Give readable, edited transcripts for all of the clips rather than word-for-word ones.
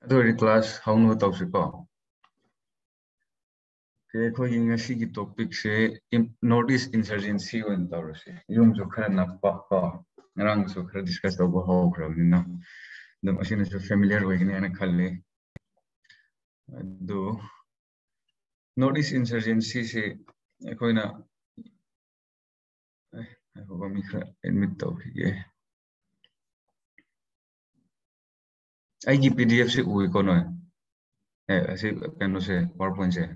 The class how no tausico. Ke topic say notice insurgency when tausi. Yung jokha na pa rang jokha discuss over how crowdina. The machine is familiar with any khalle. Do notice insurgency say koina I hope I'm admit tauki. I give PDF se ui kono. Se can say PowerPoint se.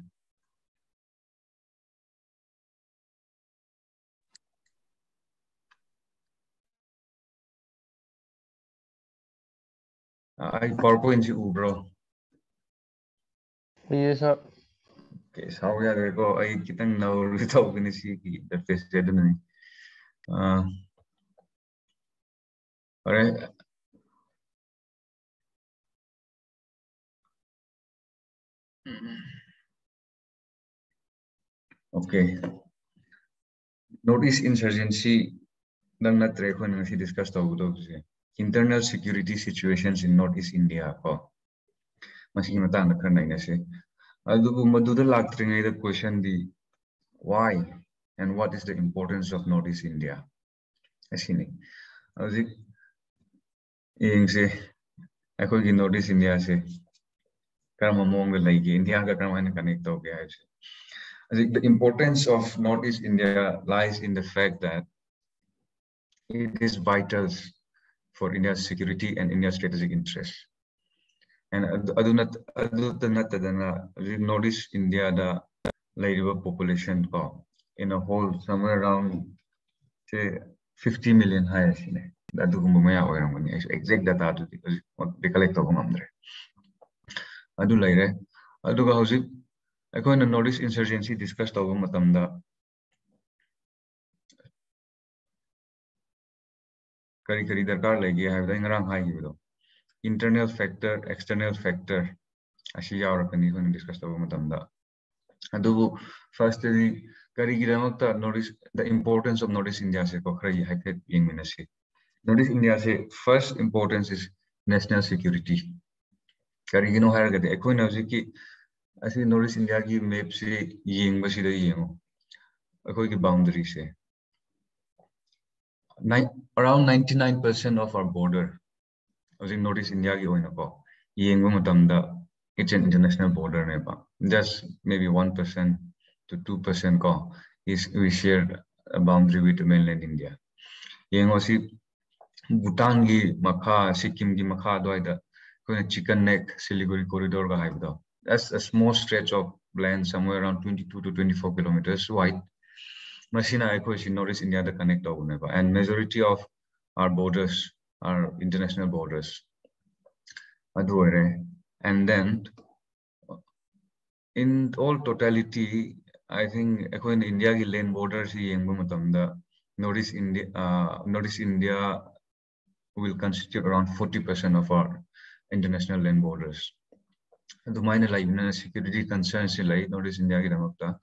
I PowerPoint se bro. Yes, sir. Okay, sao ya ko ay kitang naurito ko ni si interface dito na ni. Alright. Okay. Notice insurgency dang na tre ko na si discuss to internal security situations in Northeast India ko. Masih matang na kanay na si. Adugo maduda lagtring the question the why and what is the importance of Northeast India? Asini. Azik ing si ako gi Northeast India si karama mong like India ka karama na connect to kaya si. I think the importance of Northeast India lies in the fact that it is vital for India's security and India's strategic interests. And Northeast India the labor population in a whole somewhere around say 50 million higher. Exact data to collect I go in a notice insurgency discussed over Matamda. Kari darkar lagi have the ingrang high you internal factor, external factor. Ashiya or can discussed over Matamda. Adu first the Kari notice the importance of Notice India se kokrai hacket in Minasi. Notice India say first importance is national security. Kari higher get the equinoziki. I see Notice India ki map se ying basida yingo. Ki boundary se. Around 99% of our border, as in Notice India ki oina ko. Ying matamda it's an international border neba. Just maybe 1% to 2% ko is we share a boundary with mainland India. Ying osi Bhutan ki makha, Sikkim ki makha doida. Chicken Neck, Siliguri corridor ka haibda. That's a small stretch of land somewhere around 22 to 24 kilometers wide. Machina Equation Notice India the connect and majority of our borders are international borders. And then in all totality, I think in India ki land borders Notice India will constitute around 40% of our international land borders. The minor life security concerns in Notice India ki damakta.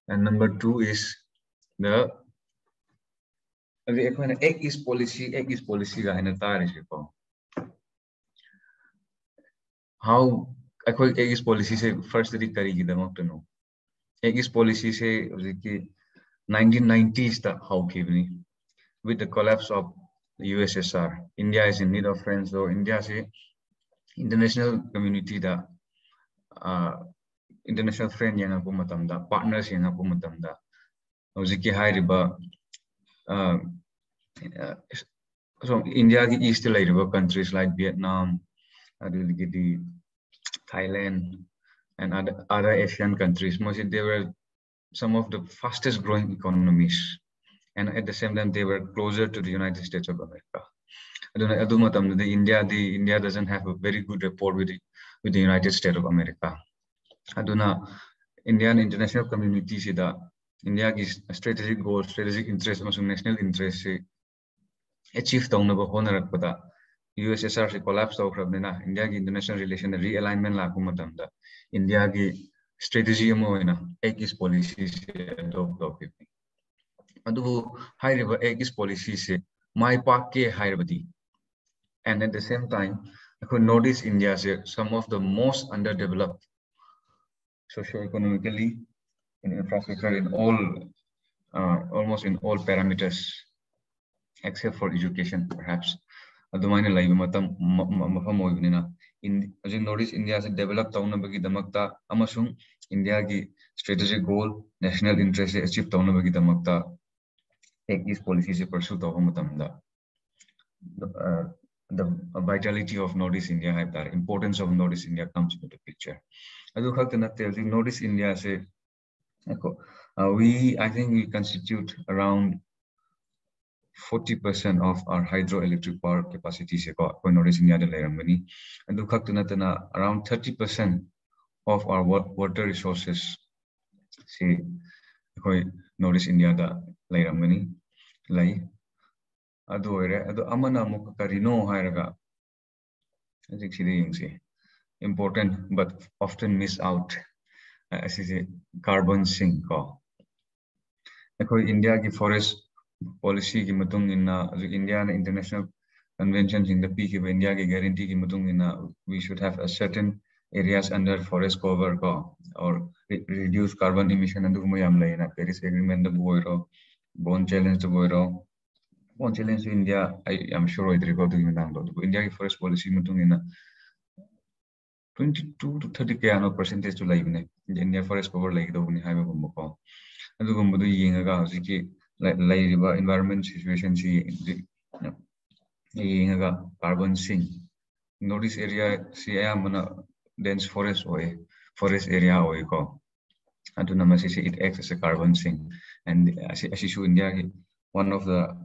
And number two is the egg is policy how egg is policy say first the kari ki damakta no. Egg is policy say 1990s how with the collapse of the USSR. India is in need of friends, so India say international community the international friend yang aku matamda partners yang aku matamda hojiki high riba so India the east river countries like Vietnam, Thailand and other Asian countries mostly they were some of the fastest growing economies and at the same time they were closer to the United States of America. India doesn't have a very good rapport with the United States of America. Aduna Indian international community sida India is strategic goals, strategic interest, national interest achieve honarakpada USSR se collapse India ki international relation realignment la India ki strategy egg is policy adu high river egg is policy se my park ke high and at the same time Northeast India is some of the most underdeveloped socio-economically in infrastructure in all almost in all parameters except for education perhaps. Adumaina laiba matam mafam oibnina in Northeast India is developed taunabagi damakta amasung India gi strategic goal national interest achieve taunabagi damakta take these policies pursue tawamatamda the vitality of Northeast India have that importance of Northeast India comes into the picture. Adu khakta tell the Northeast India say I think we constitute around 40% of our hydroelectric power capacity se ko Northeast India de lairamani. Adu khakta natana around 30% of our water resources se Northeast India da lairamani lai. Adu amana mukha karino hairaga. I think important but often miss out as is carbon sink ko. India ki forest policy ki matung inna India and international conventions in the peak of India ki guarantee ki matung inna we should have a certain areas under forest cover ko or reduce carbon emission and mayam lai na Paris agreement the boiro bone challenge the boiro bone challenge India I am sure it record to India ki forest policy matung inna 22 to 30 kaya percentage to live India forest cover like the Uni Highway Gumbo. And the Gumbo Yinga Ziki like environment situation carbon sink. Notice area see dense forest area oiko. And to Namasisi it acts as a carbon sink. And Ashishu India one of the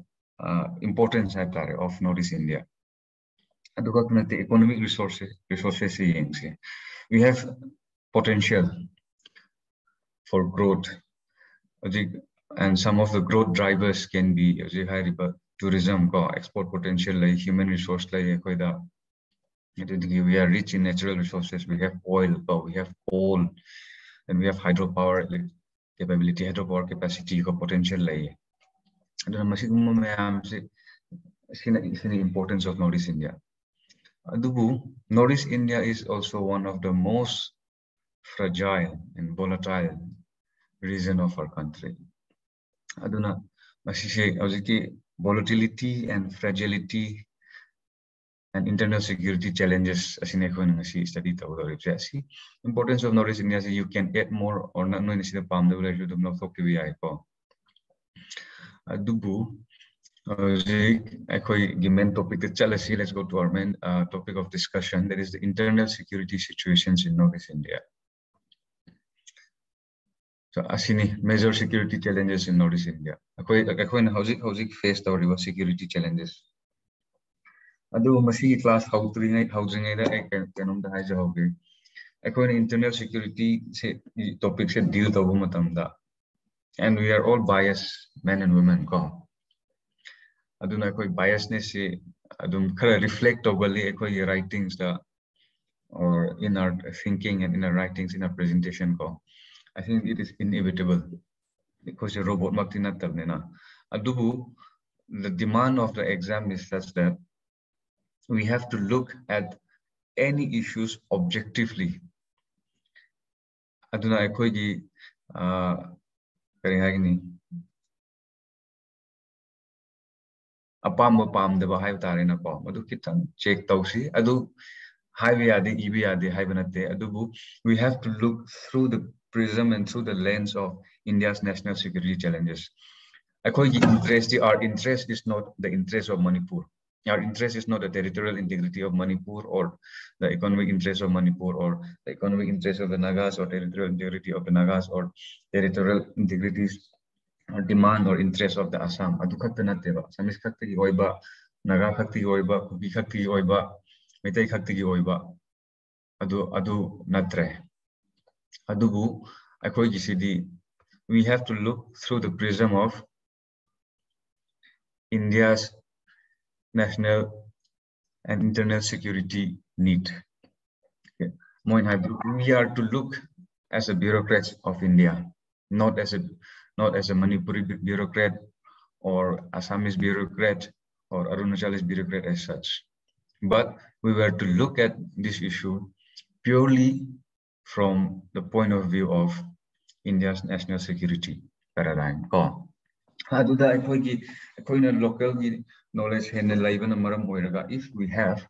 important of Northeast India. And the economic resources we have potential for growth, and some of the growth drivers can be tourism, export potential, like human resource, like we are rich in natural resources. We have oil, we have coal, and we have hydropower capability, hydropower capacity, potential. Like the importance of Northeast India. Northeast India is also one of the most fragile and volatile region of our country. Aduna volatility and fragility and internal security challenges study importance of Northeast India you can get more or not no palm main topic let's go to our main topic of discussion, that is the internal security situations in Northeast India. So asini major security challenges in Northeast India. Housing face the security challenges. Adu masi class housing internal security topic se deal and we are all biased, men and women aduna biasness reflect over writings or in our thinking and in our writings in our presentation I think it is inevitable because a robot the demand of the exam is such that we have to look at any issues objectively. Aduna apam pamdaba hai tare na ko adu kitan check tausi adu highway ade EV ade highbanate adubu we have to look through the prism and through the lens of India's national security challenges. Our interest is not the interest of Manipur. Our interest is not the territorial integrity of Manipur or the economic interest of Manipur or the economic interest of the Nagas or territorial integrity of the Nagas or territorial integrities or demand or interest of the Assam. Adu khakta natteba. Samis khakta gi oiba, Naga khakta gi oiba, Kuki khakta gi oiba, Meitei khakta gi oiba. Adu natre. Adubu akhoi gisidi. We have to look through the prism of India's national and internal security need. Okay. We are to look as a bureaucrats of India, not as a Manipuri bureaucrat or Assamese bureaucrat or Arunachali's bureaucrat as such. But we were to look at this issue purely from the point of view of India's national security paradigm. Local knowledge if we have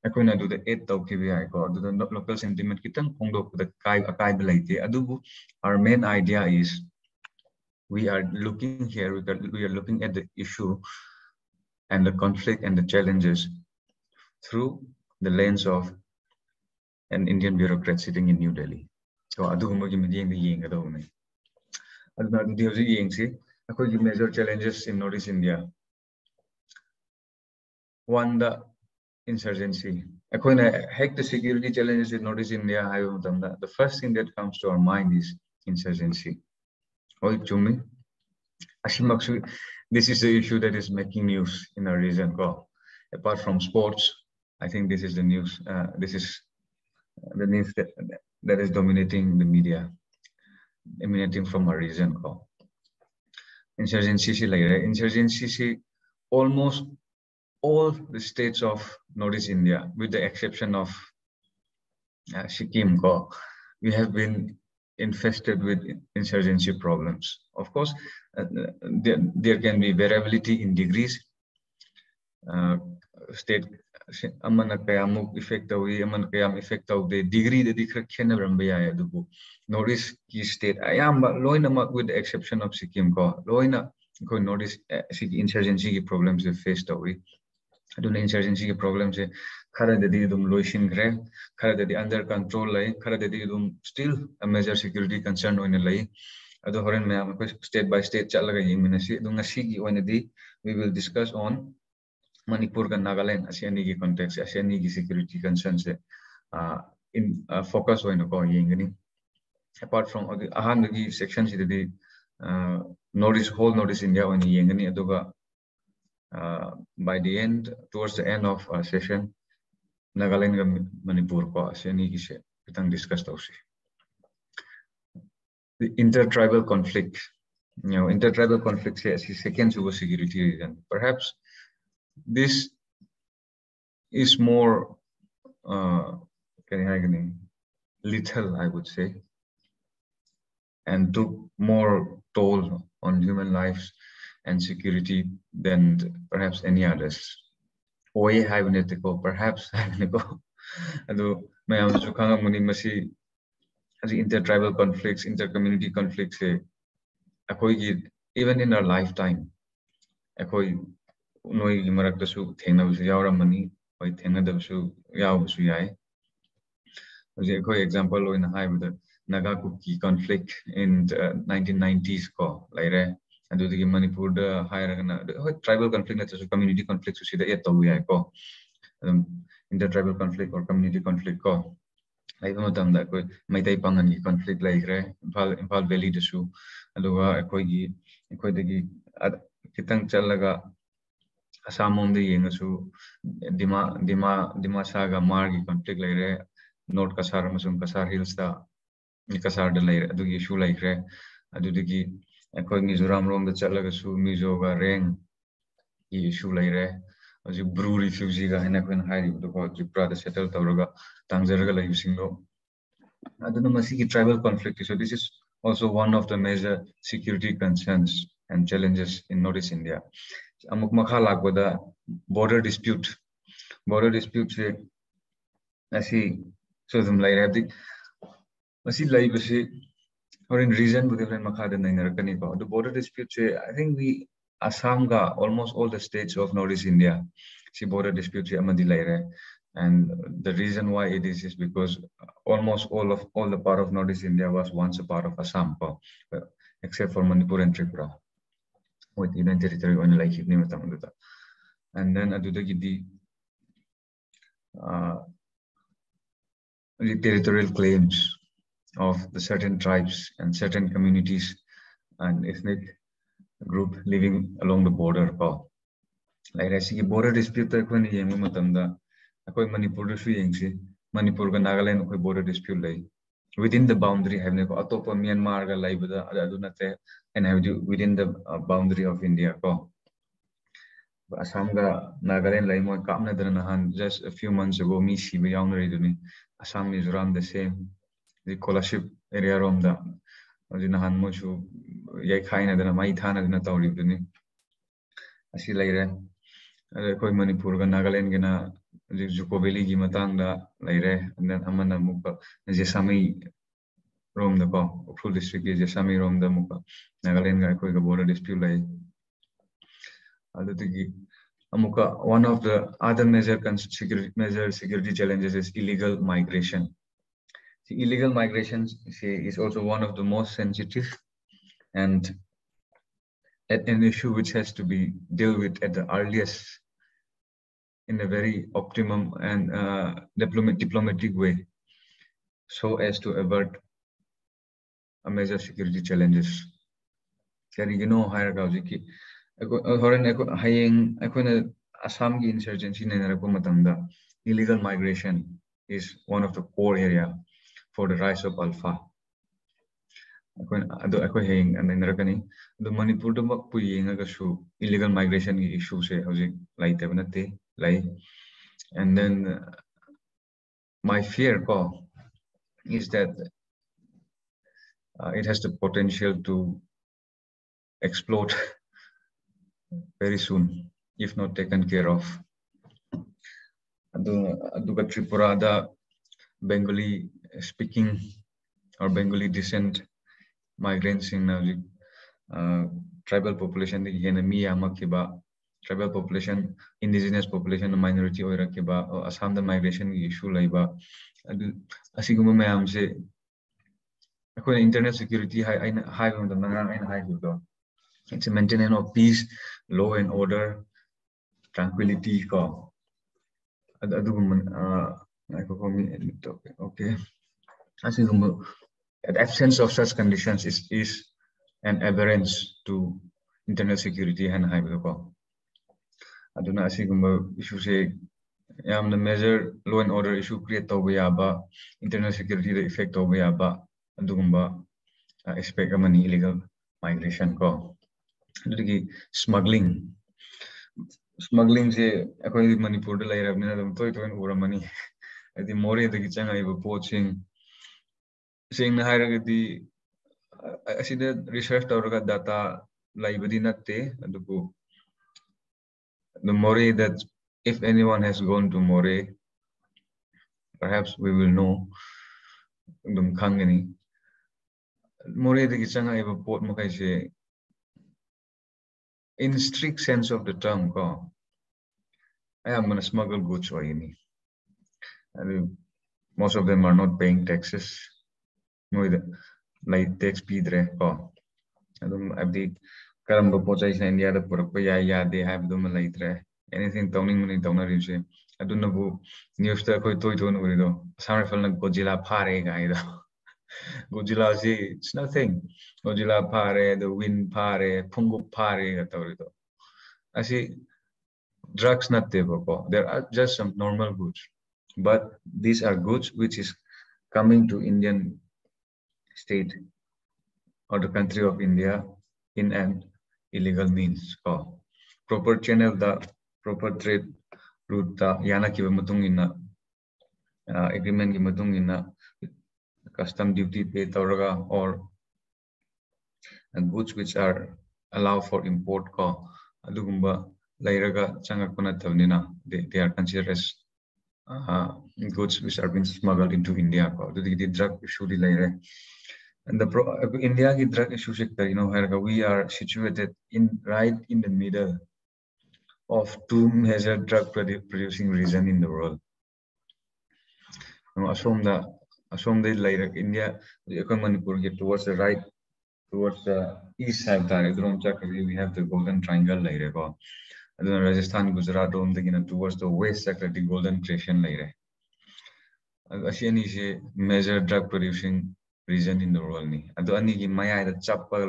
local sentiment our main idea is we are looking here, we are looking at the issue and the conflict and the challenges through the lens of an Indian bureaucrat sitting in New Delhi. So major challenges in Northeast India. One, the insurgency. The security challenges in Northeast India. The first thing that comes to our mind is insurgency. This is the issue that is making news in our region. Apart from sports, I think this is the news. This is the news that is dominating the media, emanating from our region. Insurgency, almost all the states of Northeast India, with the exception of Sikkim, we have been infested with insurgency problems. Of course, there can be variability in degrees. State amana kayamuk effect awi amana kayam effect of the degree the dikra khenabram baya adubu Northeast ki state ayamba loina with the exception of Sikkim loina ko Northeast insurgency ki problems they faced awi aduna insurgency ki problems khara de dum loishin gre khara de under control lai khara de dum still a major security concern oina lai adu horen me state by state chalaga yingminasi dunga sigi oina di we will discuss on Manipur and Nagaland ASEAN ki context ASEAN ki security concerns in focus on yengani. Apart from the sections the whole Northeast India on yengani aduga by the end towards the end of our session Nagaland and Manipur ko ASEAN ki se kitang discuss tawsi. The intertribal conflict, intertribal conflict is second security reason. Perhaps this is more lethal, I would say, and took more toll on human lives and security than perhaps any others. Perhaps intertribal conflicts, intercommunity conflicts, even in our lifetime, Noi Maraktasu, Tena Yauramani, or Tena Dabsu Yausu Yai. For example, in high with the Nagakuki conflict in the 1990s, Laire, and do the Manipur, the higher tribal conflict, that's a community conflict, to see the Yetawai, intertribal conflict or community conflict. I don't know that Maitai Pangani conflict like Impal Valley the Su, Aluga, Ekoigi, Kitang Chalaga. Assam the Yengasu, Dima Saga Margi conflict like North Kasar Masum Kasar Hills, the Kasar de Lair, Adu issue like Re, Adudiki, and Koi Mizoram Rom, the Chalagasu, Mizoga, Reng, issue like Re, as you brew refugee, and I can hide you to call Jipra, the settled Tauruga, Tanzaraga using law. I don't know, Masiki tribal conflict. So, this is also one of the major security concerns and challenges in Northeast India. Amuk makhalak with the border dispute. Border dispute say asi so them like the asi like or in reason with the makhada nainarkani. The border dispute say I think we Assam almost all the states of Northeast India see border dispute amadi laire. And the reason why it is because almost all the part of Northeast India was once a part of Assam, except for Manipur and Tripura. With Union territory on like and then the territorial claims of the certain tribes and certain communities and ethnic group living along the border. Like I see border dispute Manipur Manipur Nagaland border dispute within the boundary have Atopa Myanmar and have within the boundary of India. Assam ga Nagaland lai mo kapna dana nahan just a few months ago mi siba yaung ri duni Assam Mizoram the same the scholarship area rom da adi nahan mo chu yai khaina dana mai thana dana tawri duni asi lai re koi Manipur ga Nagaland ga na Juko Valley gi matang da lai re and then amana muka Jesami rom da ko Ukhrul district ge Jesami rom da muka Nagaland ga koi ga border dispute lai adutigi Amuka, one of the other major security challenges is illegal migration. The illegal migration is also one of the most sensitive and an issue which has to be dealt with at the earliest in a very optimum and diplomatic way, so as to avert a major security challenges. You know, higher Assam insurgency illegal migration is one of the core area for the rise of Alpha. The Manipur illegal migration issues and then my fear is that it has the potential to explode very soon if not taken care of. Tripura, the Bengali speaking or Bengali descent migrants in tribal population, tribal population, indigenous population, minority or Assam the migration issue laiba. Asiguma mayam se internet security high on the it's a maintenance of peace, law and order, tranquility. Okay. The absence of such conditions is an aberrance to internal security and high aduna issue say the major law and order issue create internal security the effect expect money illegal migration smuggling se Manipur money the more the changa poaching saying the research data the Moreh that if anyone has gone to Moreh, perhaps we will know Moreh the Kichanga port Makaise in strict sense of the term, I am gonna smuggle goods or any. Most of them are not paying taxes. Like tax pidre abdi karamba pochai India the purapa they have them like anything towning money towner you say. I don't know news to toy to no Sarafal Godzilla pare guy. Godzilla it's nothing. Godzilla pare, the wind pare, pungu pare at I see drugs not there are just some normal goods. But these are goods which is coming to Indian state or the country of India in an illegal means. Proper channel the proper trade route the yana kiba matung ina agreement ki matung ina custom duty pay tawraga or goods which are allowed for import adugumba lairaga changakuna tavnina they are considered as goods which are being smuggled into India. The drug issue and the India ki drug issue sector, we are situated right in the middle of two major drug producing region in the world. Assam the India, Manipur get towards the right, towards the east side. We have the Golden Triangle Rajasthan, Gujarat, towards the west sector, the Golden Crescent. Asian is a major drug producing region in the world. Maya the chapel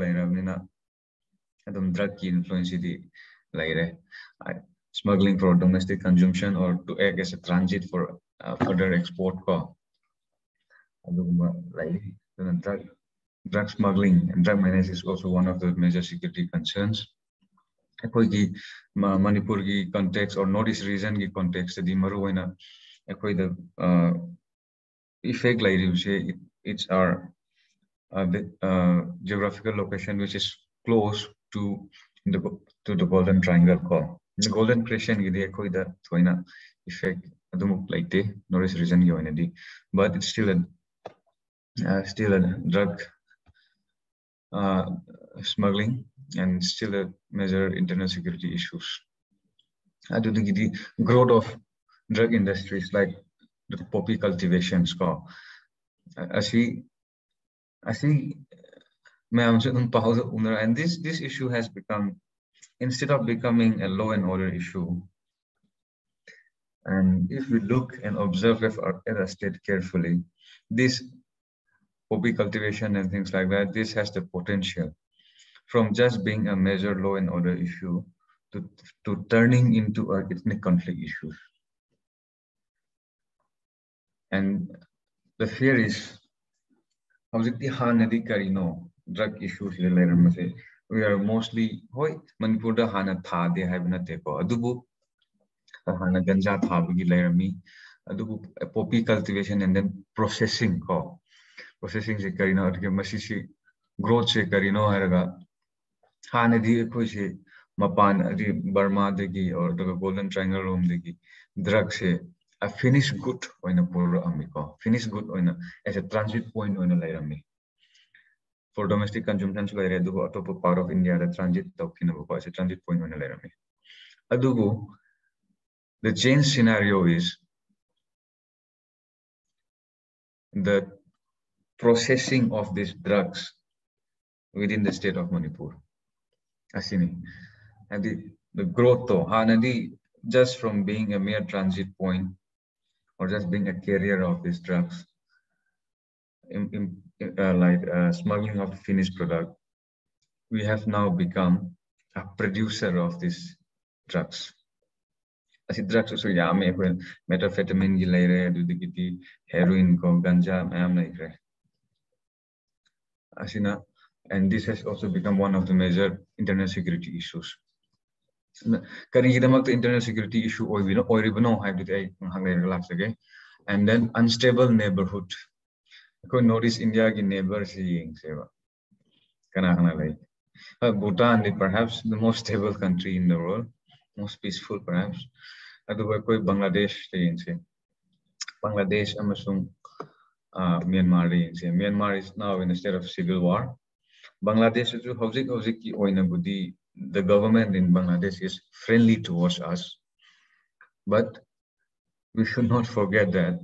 drug influence smuggling for domestic consumption or to act as a transit for further export. Drug smuggling and drug menace is also one of the major security concerns. ꯑꯩꯈꯣꯏꯒꯤ ꯃꯅꯤꯄꯨꯔꯒꯤ context or North East region ꯒꯤ context ꯗꯤ ꯃꯔꯨꯑꯣꯏꯅ ꯑꯩꯈꯣꯏꯗ effect ꯂꯩꯔꯤꯕꯁꯦ it's our geographical location which is close to the golden triangle ko the golden crescent gidi akoida thoina effect adumuk laite North East region gi oina di but it's still a drug smuggling and still a major internal security issues adu the growth of drug industries like the poppy cultivations ko asi and this issue has become, instead of becoming a law and order issue, and if we look and observe our state carefully, this poppy cultivation and things like that, this has the potential from just being a major law and order issue to turning into an ethnic conflict issue. And the fear is, drug issues we are mostly hoi Manipur hana tha de haibna te ko adubu hana ganja tha bagi lerami adubu poppy cultivation and then processing se karino adge masisi growth se karino haraga hana di khoi se mapan adi Burma degi or the golden triangle room degi drug se a finished good oina pura amiko finished good oina as a transit point oina lerami for domestic consumption so like adugo top part of India the transit tokinabu as a transit point on lerami adugo the change scenario is the processing of these drugs within the state of Manipur asini and the growth to hanadi just from being a mere transit point or just being a carrier of these drugs like smuggling of the finished product, we have now become a producer of these drugs. As drugs also yame when methamphetamine gi laire dudikiti heroin ko ganja mayam laire asina and this has also become one of the major internal security issues. Kari the internal security issue or even and then unstable neighborhood. Notice India ki neighbors Bhutan is perhaps the most stable country in the world, most peaceful perhaps. Bangladesh Bangladesh amasung Myanmar Myanmar is now in a state of civil war. Bangladesh the government in Bangladesh is friendly towards us, but we should not forget that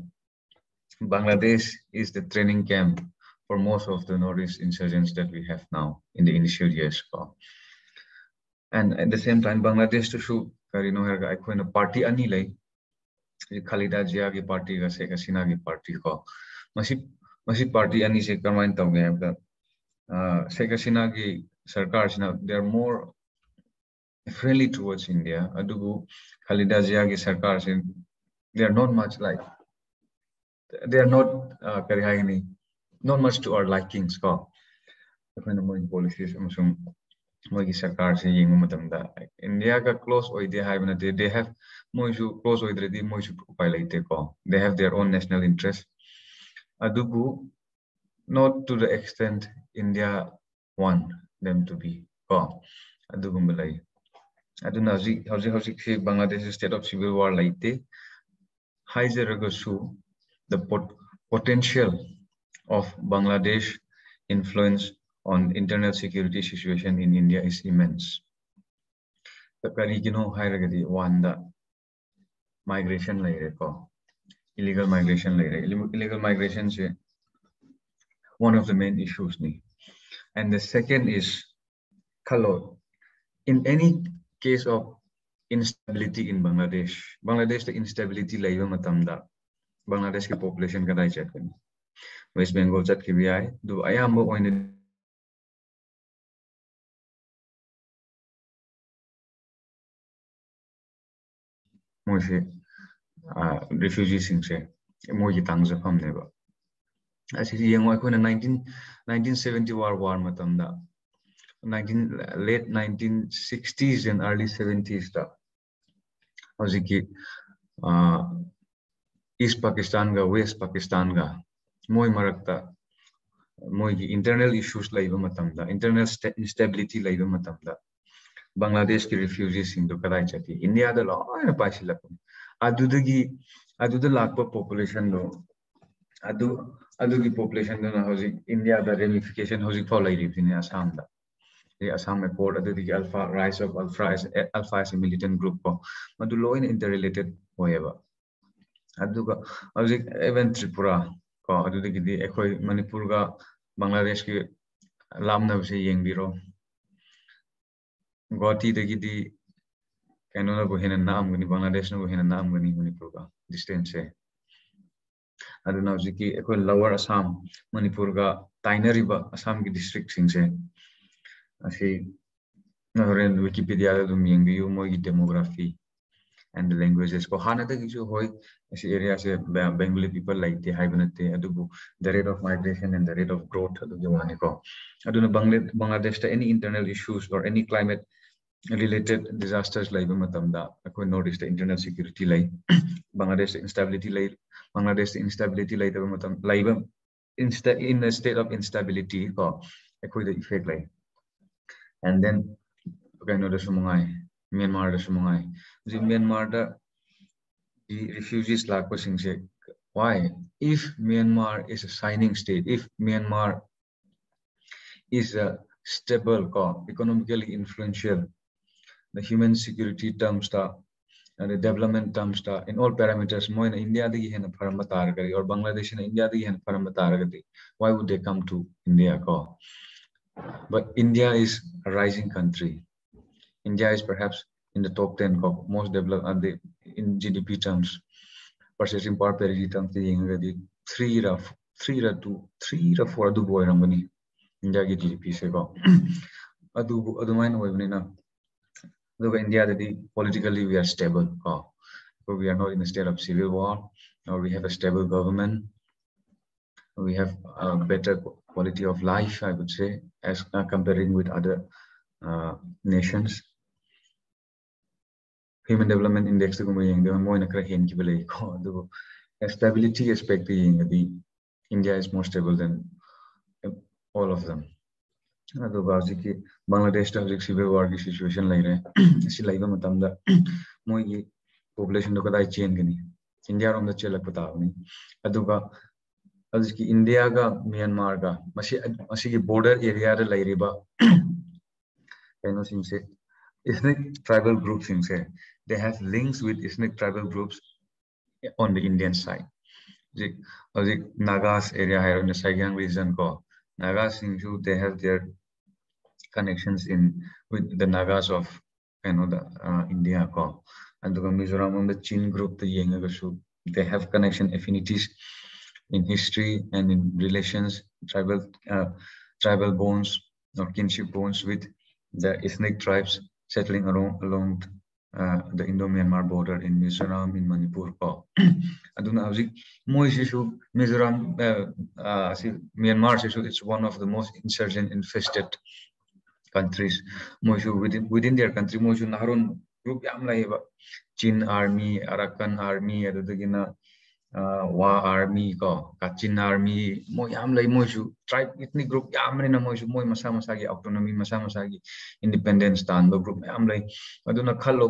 Bangladesh is the training camp for most of the Northeast insurgents that we have now in the initial years. And at the same time, Bangladesh to show a party ani lay Khalida Zia ki party ga Sheikh Hasina ki party ko masi party ani se kamain tawge habda Sheikh Hasina ki sarkar they are more friendly towards India. Adugu Khalida Zia ki sarkar they are not much like, they are not not much to our likings ko policies India ka close they have close they have their own national interest adubu not to the extent India want them to be adugu malai aduna hauji Bangladesh state of civil war laite the potential of Bangladesh influence on internal security situation in India is immense. The Karigino Hiragadi Wanda migration illegal migration illegal migration is one of the main issues. And the second is color. In any case of instability in Bangladesh, the instability laiva matamda Bangladesh ki population kadai chatkani. West Bengal chat ki bi ai do ayamba oine moise refugees singse mogi tangja phamneba asi yengo akoina 1970 war matamda late 1960s and early 70s da hojiki East Pakistan ga West Pakistan ga moi marakta moi internal issues laiba matamda internal instability laiba matamda Bangladesh ki refugees sing do kadai chati India da lo na paisila aduda lakpa population do adugi population do na hoji India da ramification hoji for lai in Assam da the Assam Accord adugi alpha rise of alpha as a militant group ko madu lo in interrelated hoyeba aduga hoji even Tripura ko adugi di ekoi Manipur ga Bangladesh ki lamna se yengbiro Guwahati dagi di kaino ko hina naam gani Bangladesh no hina naam gani Manipur ka distance se aduna hojiki ekoi lower Assam Manipur ga tainariba Assam ki district sing se asi naren Wikipedia da dum yengbiu moi ki demography and the languages ko hana da gisu hoy asi area se Bengali people like the hibernate adubu the rate of migration and the rate of growth adu jawani ko aduna Bangladesh ta any internal issues or any climate related disasters like matamda akoi notice the internal security like Bangladesh instability like matam like in a state of instability ko akoi the effect like and then kaino da sumungai Myanmar da sumungai Myanmar da the refugees lakpa singse why if Myanmar is a signing state if Myanmar is a stable economically influential the human security terms and the development terms in all parameters more in India the hen paramataragari or Bangladesh in India the hen paramataragari why would they come to India but India is a rising country India is perhaps in the top 10 most developed in GDP terms purchasing power parity terms the 3 or 4 adu boy ramani India ki GDP se adu main hoibnina look India politically we are stable we are not in a state of civil war or we have a stable government we have a better quality of life I would say as comparing with other nations human development index ko mo na kra hen ki bele ko stability aspect India is more stable than all of them Bangladesh civil war situation population change India rom India ga Myanmar ga border area ethnic tribal groups they have links with ethnic tribal groups on the Indian side Nagas area here in the Saigon region Nagas they have their connections with the Nagas of India and the Mizoram on the Chin group they have connection affinities in history and in relations tribal bonds or kinship bonds with the ethnic tribes settling along the Indo-Myanmar border in Mizoram in Manipur aduna Mizoram Myanmar it's one of the most insurgent infested countries within their country Naharun group Chin army Arakan army Wa army Kachin army tribe ethnic group masa autonomy masa independence stand group aduna khallo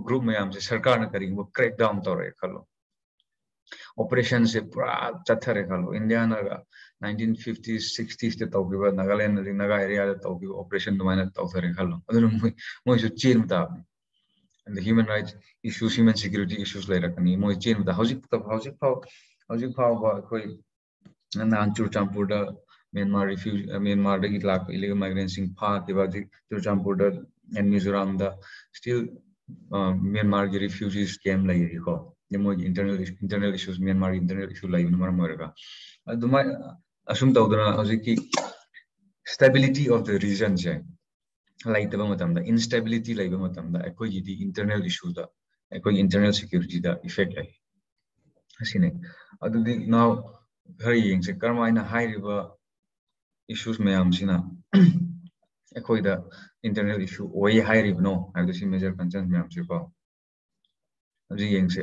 group mayam se sarkar na kari crack down tore khallo operation se pura chathare khallo India na 1950s 60s te tawgiba Nagaland naga area te tawgiba operation dumana tawthare khallo aduna moisu chain ta and the human rights issues human security issues like rakani moi chain ta hojik phaw ba koi nan Churchampur da Myanmar illegal migrants in Pha Churchampur da and Mizoram da still Myanmar refugees came like internal issues Myanmar internal issue like assume stability of the region like the instability like the internal issue internal security effect now issues ꯑꯩꯈꯣꯏꯗ internal issue ꯑꯣꯏ ꯍꯥꯏꯔꯤꯕꯅꯣ ꯍꯥꯏꯕꯁꯤ major concerns ꯃꯌꯥꯝꯁꯦꯀꯣ ꯍꯧꯖꯤꯛ ꯌꯦꯡꯁꯦ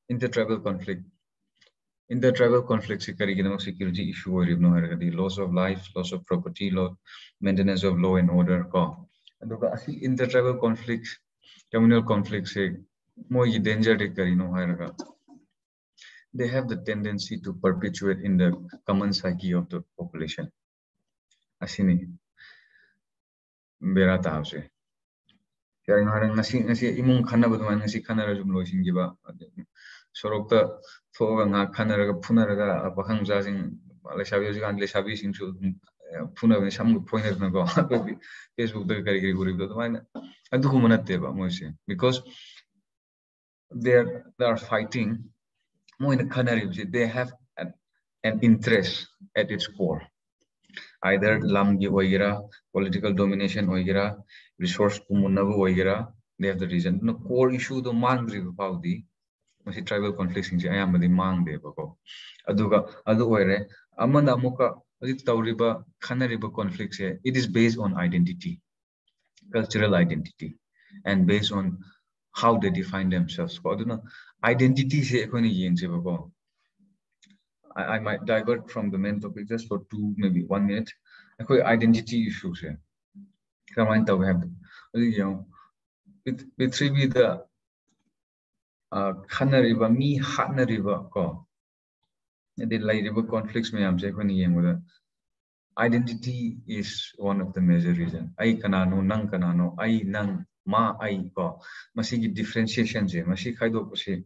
intertribal conflict conflicts karigino security issue oiribno haragadi loss of life, loss of property, maintenance of law and order ko aduga asi intertribal conflicts, communal conflicts se moi danger de karino haraga they have the tendency to perpetuate in the common psyche of the population. Asini bera taabse kaya ngara ngasi imung khana badman ngasi khana rajum loising giba sorokta thoga nga khana raga phuna raga pakhang jajing lesabi jigan lesabi sing su phuna ben sam point na go Facebook da kari kari guri do mana adu ko manatte ba moise because they are fighting more in the canary they have an interest at its core either lam gi oigira political domination oigira resource kumunnabu oigira they have the reason no core issue do mandri about the masi tribal conflicts inji ayambadi mangde bako aduga adu oire amana amuka adi tawriba khanariba conflicts it is based on identity, cultural identity, and based on how they define themselves. Identity se ekoni yengse bako I might divert from the main topic just for 1 minute. Identity issues here. We have, with 3B the Khanariba, me Hatnariba ko. The river conflicts may am saying identity is one of the major reasons. I kanano, nang kanano, I nang ma I ko. Masigi differentiation je, masi kaido ko si.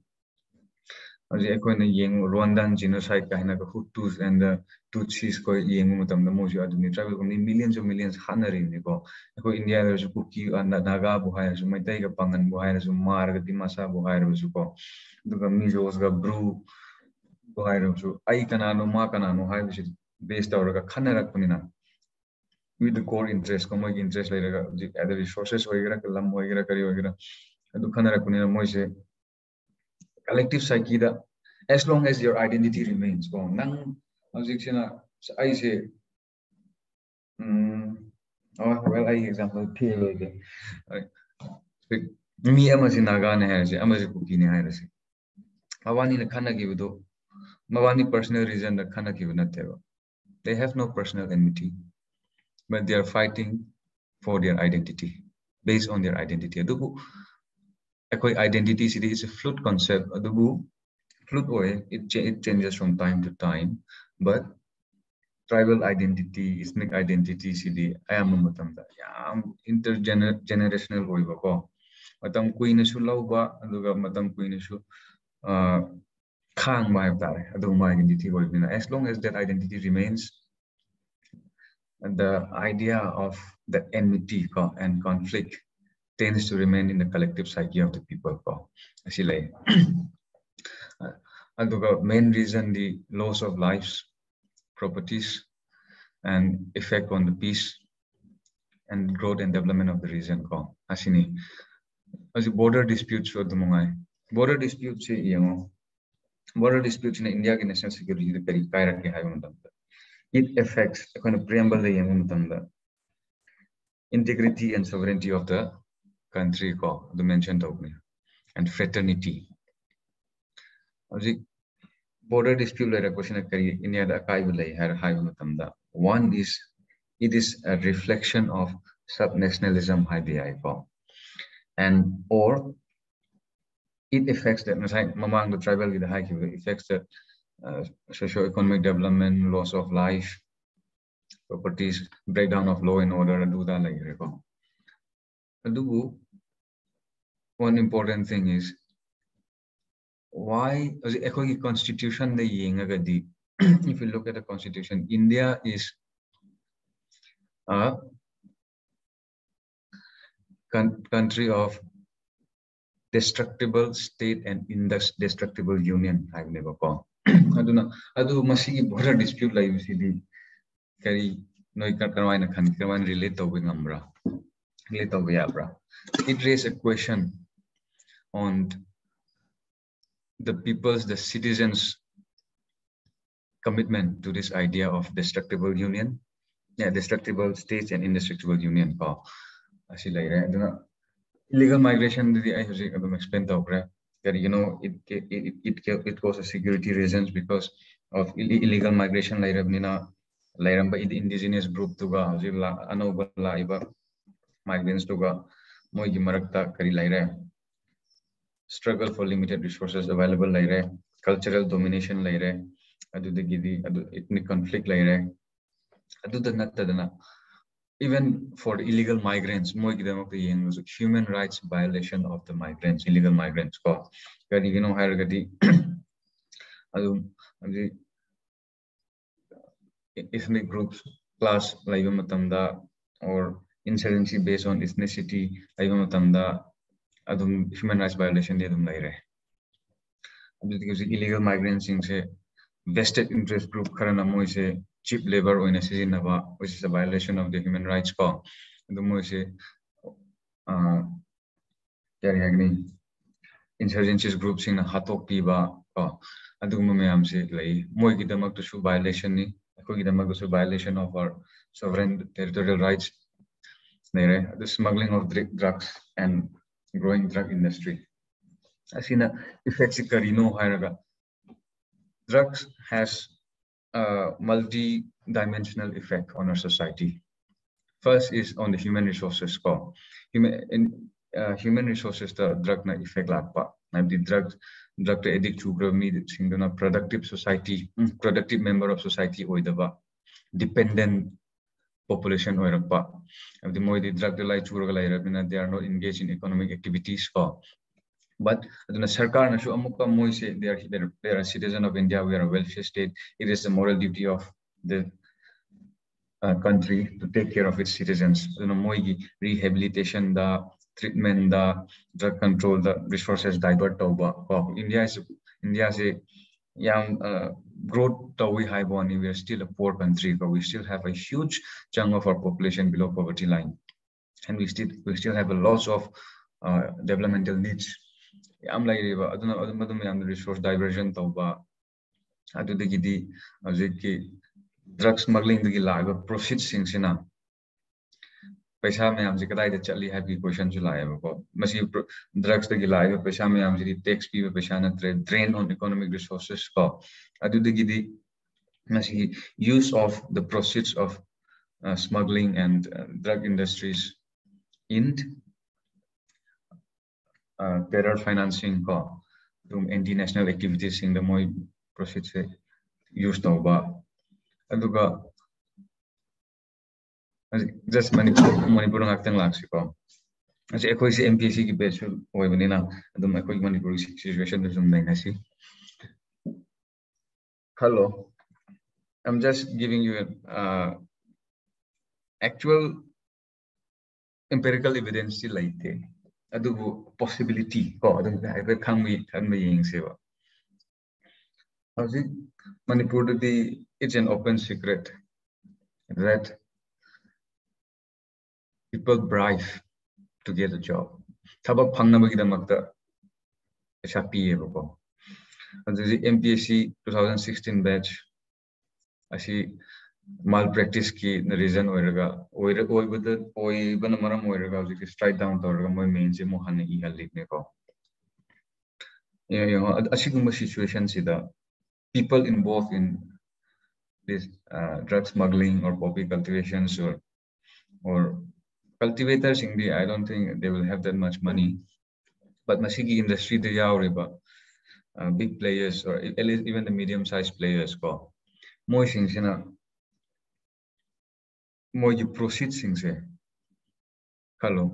Rwandan genocide kahina ka Hutus and the Tutsis ko yengu mutam the moju aduni tribal community millions hanari ni ko India there's Kuki and Naga buhaya so Maitai ka Pangan buhaya so Mar ka Dimasa buhaya so ko duga Mizos ka Bru buhaya so ai kanano ma kanano hai which is based out ka khanara kunina with the core interest ko moi interest laga other resources hoigera kalam hoigera kari hoigera adu khanara kunina moi se collective psyche da as long as your identity remains go nang objectiona I say well I example PLA me amasi naga ne hai se amasi kuki ne hai se awani na khana gi do mawani personal reason da khana gi na te they have no personal enmity but they are fighting for their identity based on their identity adubu akoi identity is a fluid concept adubu fluid way it changes from time to time but tribal identity ethnic identity city I am matamda yam intergenerational oiba ko matam kuina su lauba aduga matam kuina su khang ma tare adu ma identity oibina as long as that identity remains the idea of the enmity and conflict tends to remain in the collective psyche of the people ko asilai aduga main reason the loss of lives, properties, and effect on the peace and growth and development of the region ko asini as border disputes for the mungai border disputes se yengo border disputes in India ki national security the kari kaira ke hai mutam it affects kind of preamble the yengo mutam the integrity and sovereignty of the country ko the mentioned of me and fraternity as border dispute later question kari India da kai will hai mutam da one is it is a reflection of subnationalism and or it affects the mamang the tribal with the high affects the socio-economic development, loss of life, properties, breakdown of law and order, and do that like one important thing is why the constitution the if you look at the constitution, India is a country of destructible state and indestructible union. I've never gone. Adu masigi border dispute like city kari noi karwaina khan karwan relate to ngamra relate to yabra it raised a question on the people's the citizens commitment to this idea of destructible union yeah, destructible states and indestructible union ko asi lai re aduna illegal migration di I hoji adum explain ta okra that you know it causes security reasons because of illegal migration lai rabnina lai ramba indigenous group to ga hoji la anoba la iba migrants to ga moi gi marakta kari lai re struggle for limited resources available lai re cultural domination lai re adu de gidi adu ethnic conflict lai re adu da nattadana even for the illegal migrants moi gi damak yeng human rights violation of the migrants illegal migrants ko kadi you know higher gadi adu adi ethnic groups class laiba matamda or insurgency based on ethnicity laiba matamda adum human rights violation de adum laire adu illegal migrants sing se vested interest group karana moi se cheap labor oina sizinaba which is a violation of the human rights ko adu moi se kari agni insurgencies groups in hatok piba ko adu mayam se lai moi gi damak to su violation ni ko gi damak to violation of our sovereign territorial rights nere the smuggling of drugs and growing drug industry asina effects karino hairaga drugs has a multi-dimensional effect on our society. First is on the human resources score. Human resources the drug na effect lakpa. The drug addict to me singdona productive society, productive member of society oidaba dependent population oirapa. The more the drug like churaga they are not engaged in economic activities score. But the Sarkar Nashu Amuka Moi say they are a citizen of India, we are a welfare state. It is the moral duty of the country to take care of its citizens. You know, Moigi rehabilitation, the treatment, the drug control, the resources divert over. India is a young growth we high born. We are still a poor country, but we still have a huge chunk of our population below poverty line. And we still have a lot of developmental needs. I'm like resource diversion tauba adu de gidi azeki drug smuggling de laga proceeds singsina paisa me amse kadai de chali have ki question chu laaya ko masi drugs de laga paisa me amse tax pi paisa na drain on economic resources ko adu de gidi masi use of the proceeds of smuggling and drug industries in terror financing ko anti-national activities in the moi proceeds used over aduga just Manipur ngakhtang laksi ko as ekoi se MPSC ki batch hoy banina adum ekoi Manipur situation dum naina si hello I'm just giving you an actual empirical evidence si laite adubu possibility ko adum haibe khangmi yeng seba howji Manipur it's an open secret that people bribe to get a job thabak phangnabagi damakta aisa piye ko adu MPSC 2016 batch asi malpractice ki reason oiraga oibana maram oiraga hojik strike down tawraga moi main se mo hanne I halikne ko asiguma situation sida people involved in this drug smuggling or poppy cultivations or cultivators India I don't think they will have that much money but masigi industry de yauriba big players or at least even the medium sized players ko moi singsina moi ji proceed singse hello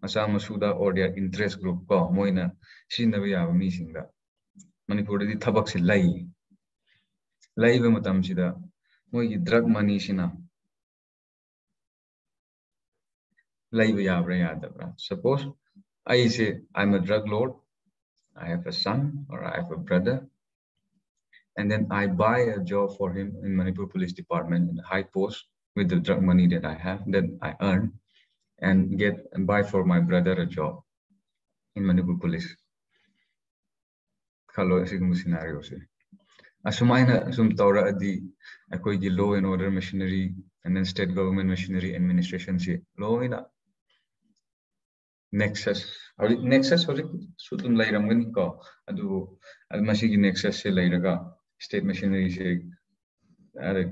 asama suda or their interest group ko moina sinabi ya mi singa Manipur di thabak si lai be matam sida moi gi drug money sina lai be yabra yadabra suppose I say I'm a drug lord I have a son or I have a brother and then I buy a job for him in Manipur Police Department in a high post with the drug money that I have, that I earn, and buy for my brother a job in Manipur Police. Hello, scenario. Asumaina sum taura adi akoi law and order machinery and then state government machinery administration si loina nexus nexus hojik sutum lairamgani ko adu almasigi nexus se lairaga state machinery se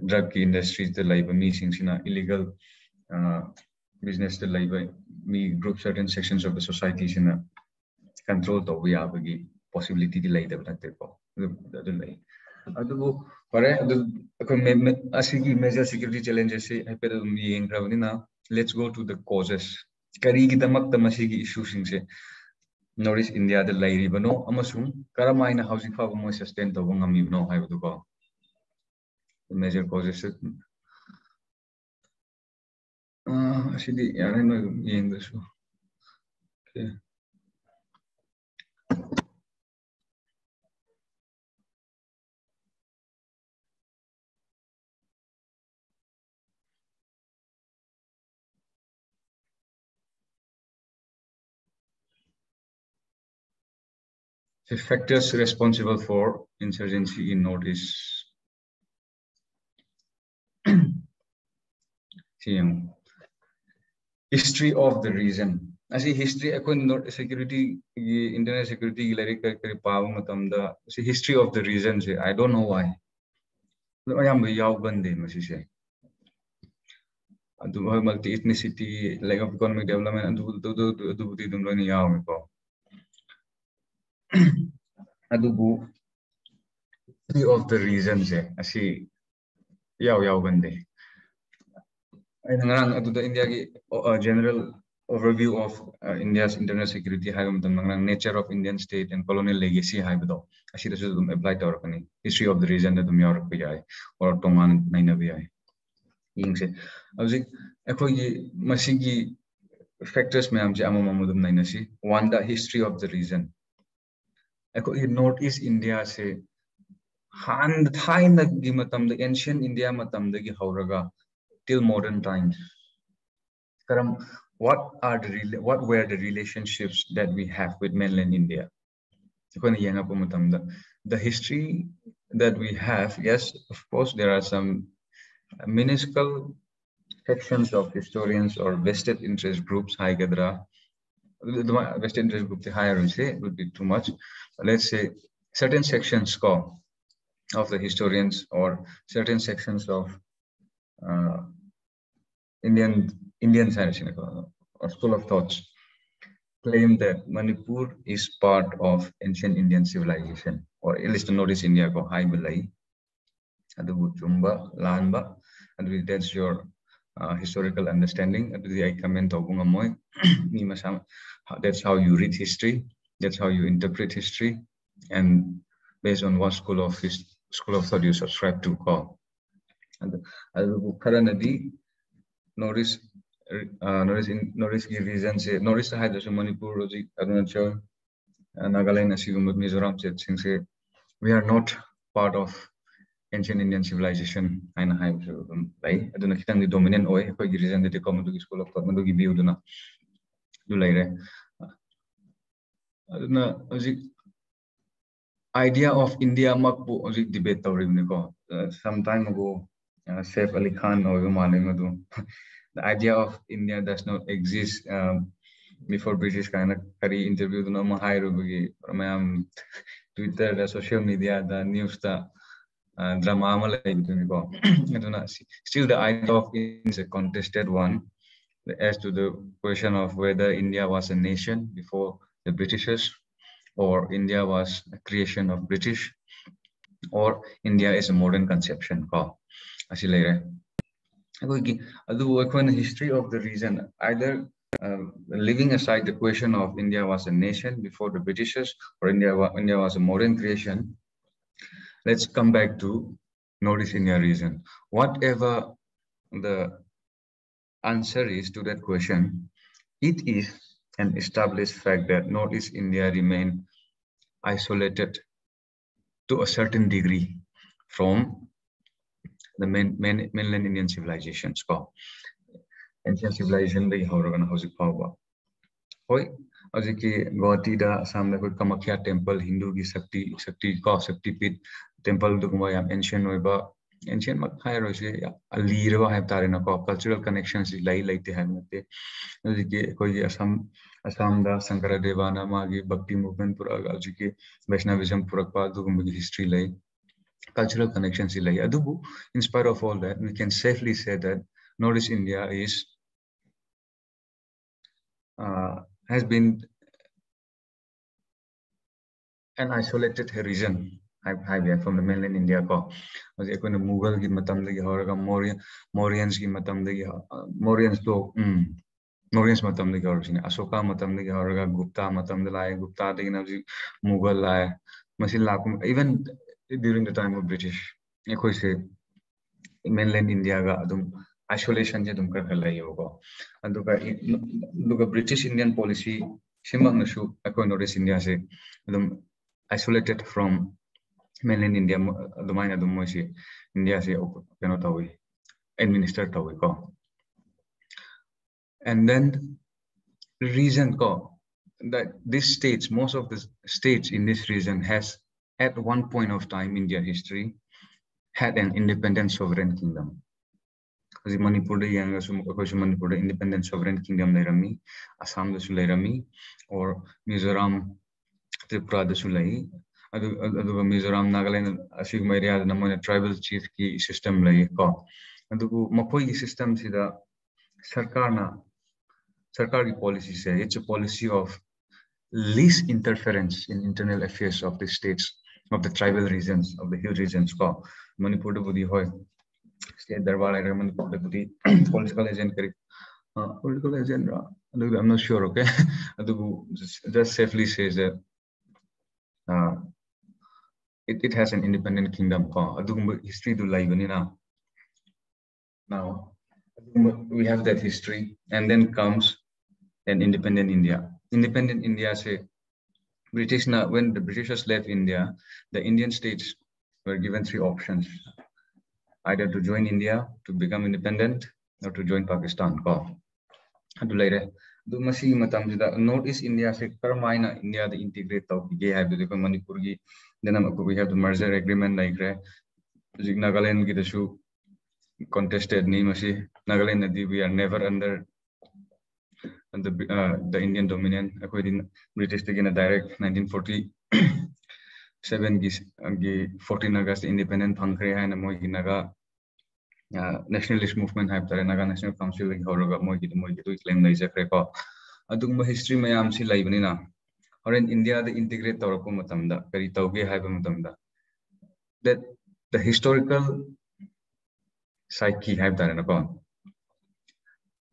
drug industry the labor me sina illegal business the labor me group certain sections of the society sina control to we have a possibility to lay the adu pare adu major security challenges se let's go to the causes kari ki damak tamasigi issue sing se Northeast India the lay ribano amasung karamaina housing fa mo sustain to ngami no haibdu ko major causes asidi yare no yengasu okay the factors responsible for insurgency in Northeast history of the region. As history, security, internet security, history of the region. I don't know why. I am multi ethnicity, like economic development, history of the regions. I see. India general overview of India's internal security nature of Indian state and colonial legacy apply to history of the region that the or Tongan Nainavi. Factors one, the history of the region. Northeast India say the ancient India till modern times. What were the relationships that we have with mainland India? The history that we have, yes, of course, there are some minuscule sections of historians or vested interest groups. The vested interest group, the higher would be too much. Let's say certain sections of the historians or certain sections of Indian science or school of thoughts claim that Manipur is part of ancient Indian civilization, or at least Northeast India ko high belay. Adu chumba lanba, and that's your historical understanding. I comment that's how you read history. That's how you interpret history, and based on what school of thought you subscribe to call. And currently, Northeast region say Northeast Hydro Manipur, Arunachal, Nagaland, Mizoram say we are not part of ancient Indian civilization. I know I don't know the dominant oil for reason that they come to the school of thought to give you do later. Idea of India makbu debate some time ago. Saif Ali Khan or the idea of India does not exist before British kind of interview Twitter, the social media, the news, the drama. Still, the idea of India is a contested one as to the question of whether India was a nation before the Britishers, or India was a creation of British, or India is a modern conception. The history of the region, either leaving aside the question of India was a nation before the Britishers or India was a modern creation, let's come back to Northeast India region. Whatever the answer is to that question, it is an established fact that Northeast India remained isolated to a certain degree from the mainland Indian civilizations. Ancient civilization they housing power. Guwahati da samne Kamakhya temple Hindu ki Shakti Pit temple ancient ancient Makhairo, a leader have Tarina, cultural connections, lay like the Hamate, Assam, the Sankara Devana, Magi, Bhakti movement, Puragajiki, Vaishnavism, Purakpa, Dugumbi history lay, cultural connections lay. Adubu, in spite of all that, we can safely say that Northeast India is has been an isolated region from the mainland India. Mughal ki matam lagi horaga Mauryans ki matam lagi Mauryans to Mauryans matam lagi horaga Asoka matam lagi horaga Gupta matam lagi Gupta de na Mughal laya masin lakum even during the time of British ekoi se mainland India ga adum isolation je dum kar khalai hogo aduga British Indian policy simang nasu ekoi Northeast India se adum isolated from mainland India, the mine of the India say administer ko. And then the reason ko that these states, most of the states in this region has at one point of time in their history had an independent sovereign kingdom. Because Manipur Manipur independent sovereign kingdom Lairami, Assam the Sulairami, or Mizoram Tripura the Sulai. Mizoram Nagaland asigma area na tribal chief ki system lai ko adugu makoi ki system sida sarkar ki policy se it's a policy of least interference in internal affairs of the states of the tribal regions of the hill regions ko Manipur de budi hoy state darbar lai Manipur de budi political agent kari political agent I'm not sure okay adugu just safely says that it has an independent kingdom. History do live now. We have that history, and then comes an independent India. Independent India say British now when the Britishers left India, the Indian states were given three options: either to join India to become independent, or to join Pakistan. Northeast India se Karmaina India the integrate have the Manipur then we have the merger agreement like Nagaland ki the contested Nagaland we are never under the Indian dominion according British taken a direct 1947 14 August independent Pankre and Naga nationalist movement have the Naga National Council like Horoga Mogi to claim the Zakrepa. Aduma history mayam si live or in India the integrate Toroko Matamda, Peritauge Hybermatamda. That the historical psyche have that upon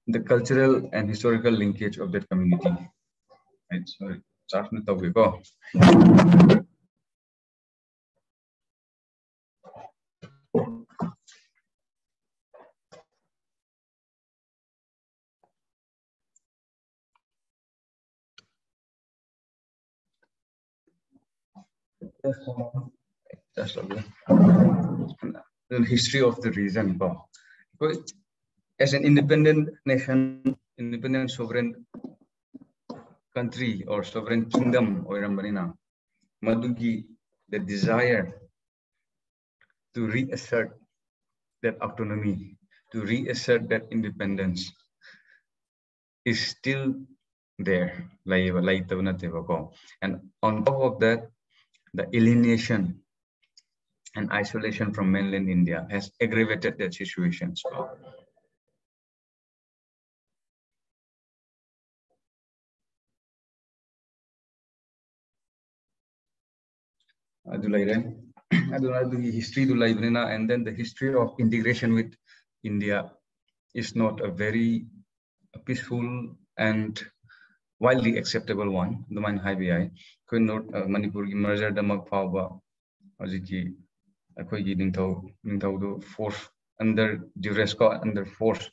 the cultural and historical linkage of that community. Right, sorry, go. That's okay. The history of the region. As an independent nation, independent sovereign country or sovereign kingdom or Madugi, the desire to reassert that autonomy, to reassert that independence is still there. And on top of that, the alienation and isolation from mainland India has aggravated that situation. History and then the history of integration with India is not a very peaceful and widely acceptable one. The man highway could not Manipur merger the Magpaba Ajiki force under duress under force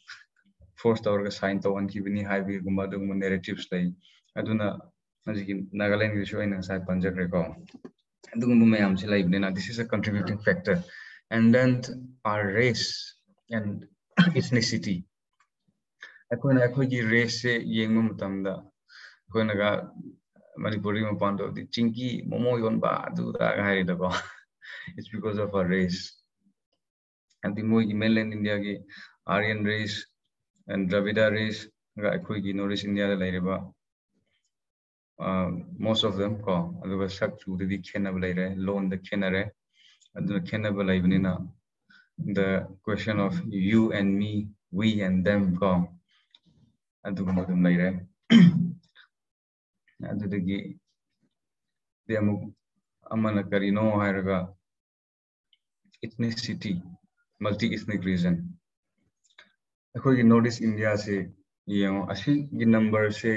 to sign to one kibini highway gumadu narratives like Aduna Nagaland issue in side Panjak recall. This is a contributing factor. And then our race and ethnicity. Race Manipuri Chinki, Momo Yonba, it's because of our race. and the mainland India ki Aryan race and Dravida race ga akhoi gi North India la laireba most of them ko aduga sak chu di khenab laire loan the khenare adu khenab laibnina the question of you and me, we and them ko aduga madum laire adudagi de amuk amana karino hairaga ethnicity multi ethnic region akhoi gi North India se yengo asi gi number se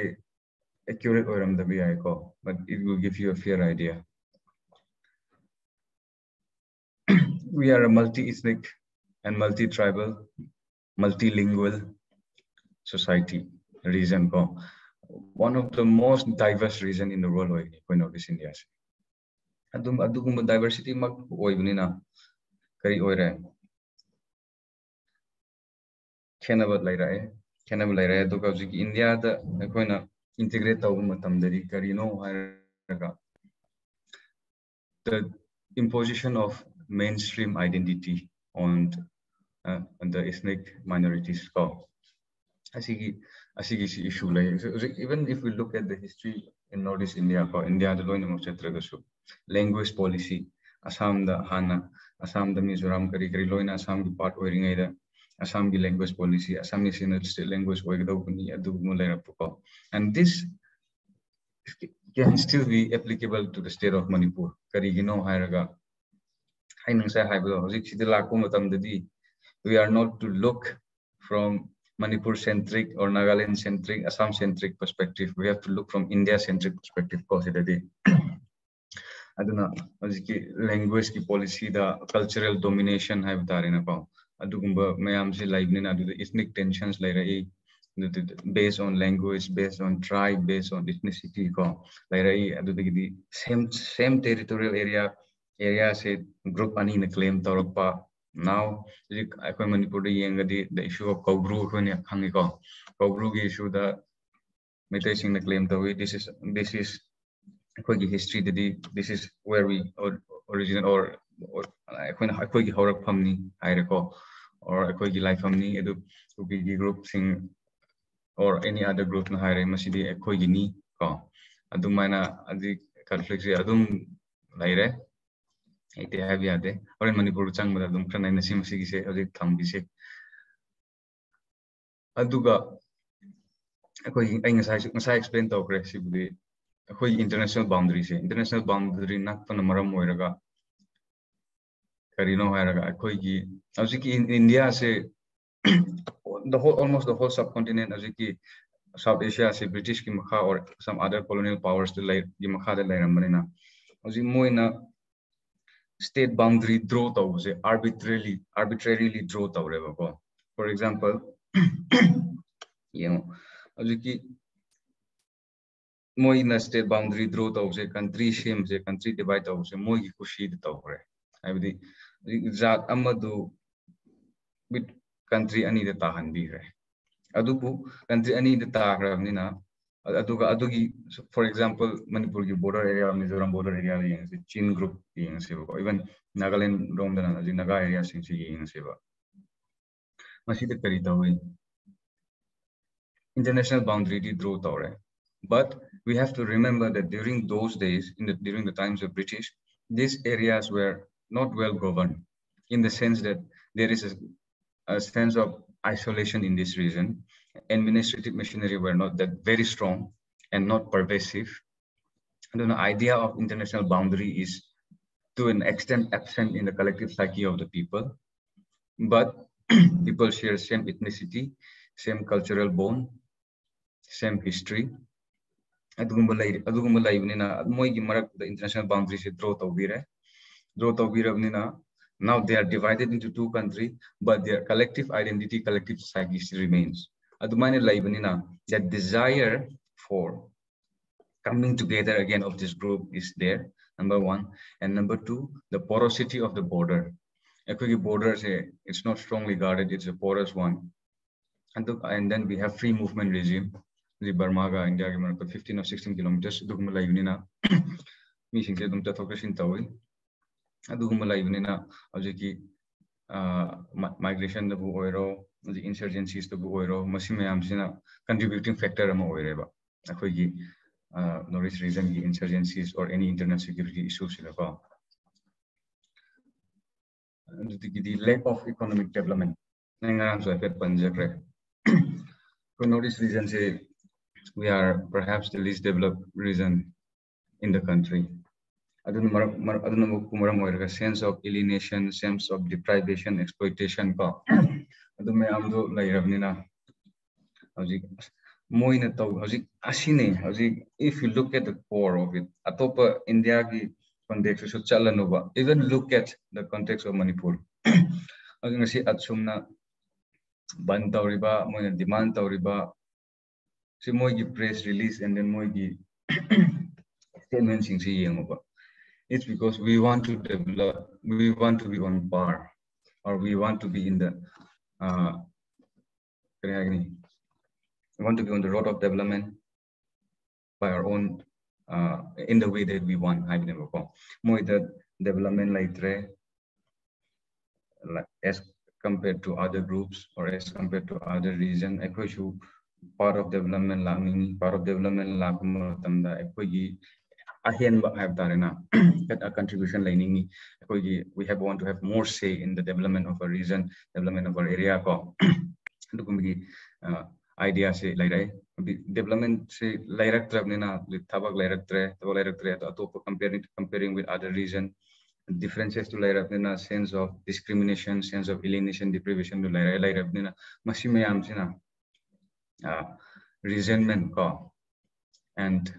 accurate oram da bi ai ko but it will give you a fair idea. We are a multi-ethnic and multi-tribal, multilingual society region. One of the most diverse region in the world in North India. Adugum diversity mak oibnina kari oire. Khenabad lairae, khenab lairae. Aduga India da koina integrate tawu matam dari kari no hairaga. The imposition of mainstream identity on the ethnic minorities. Asigi issue like even if we look at the history in Northeast India, India the language policy, Assam the Hana, Assam the Mizoram kari kari loina Assam the part wearing either Assam the language policy, Assam is in state language and this can still be applicable to the state of Manipur. Karigino Hairaga. We are not to look from Manipur centric or Nagaland centric, Assam centric perspective. We have to look from India centric perspective. I don't know, language policy, the cultural domination have darina pao. Adugumba mayamsi laibnina do the ethnic tensions like based on language, based on tribe, based on ethnicity ko like the same territorial area say group ani na claim torpa now I Manipur the issue of Kogru hangi ko Kogru issue the meeting the claim the way this is history this is where we originate or akogi horak famni aireko or akogi life famni edu group sing or any other group na hire masidi akogi ni ko adumana adi conflict adum laire ite have yade or in Manipur chang mada adum kana na sim sigi se adi thambi se aduga akogi ai ngasai explain to kre sibudi akogi international boundary nak pana maram oiraga karino hairaga akogi ajiki in India se almost the whole subcontinent ajiki South Asia se British ki makha or some other colonial powers to like ki makha de lai rambanina aji moina state boundary draw to se arbitrarily draw to reba ko for example ajiki moina state boundary draw to se country shame se country divide to se moi ki kushi de to re abdi zat amadu with country ani de tahan bi re adubu country ani de tagrabnina aduga adugi for example Manipur ki border area Mizoram border area yang se Chin group yang se ko even Nagaland rom dana ji Naga area sing se yang se ba masih de kari tawi international boundary di draw tawre but we have to remember that during those days during the times of British these areas were not well governed in the sense that there is a sense of isolation in this region. Administrative machinery were not that very strong and not pervasive. And the idea of international boundary is to an extent absent in the collective psyche of the people. But people share same ethnicity, same cultural bond, same history. The international boundaries draw now they are divided into two countries, but their collective identity, collective psyche still remains. That desire for coming together again of this group is there, number one. And number two, the porosity of the border. Borders, it's not strongly guarded, it's a porous one. And then we have free movement regime. The Barmaga, India, 15 or 16 kilometers. migration the oiro the insurgencies the oiro masi mayam sina contributing factor ama oireba akhoi gi northeast region gi insurgencies or any internal security issues sila ko the lack of economic development ngarang so effect panjakre for northeast region say we are perhaps the least developed region in the country. Aduna sense of alienation, sense of deprivation, exploitation ko. Adu may amdo lairabnina. Howji moina tau howji asine howji if you look at the core of it, atopa India ki context so chalanova. Even look at the context of Manipur. Adu ngasi atsumna ban tauriba, moina demand tauriba. Si moigi press release and then moigi statements in it's because we want to develop, we want to be on par, or we want to be in the we want to be on the road of development by our own in the way that we want. I never go more the development like as compared to other groups or as compared to other region. Part of development learning, part of development a contribution lining we have want to have more say in the development of a region, development of our area. Idea say like development say like comparing with other region. Differences to like sense of discrimination, sense of alienation, deprivation to like massimayam sina resentment ko and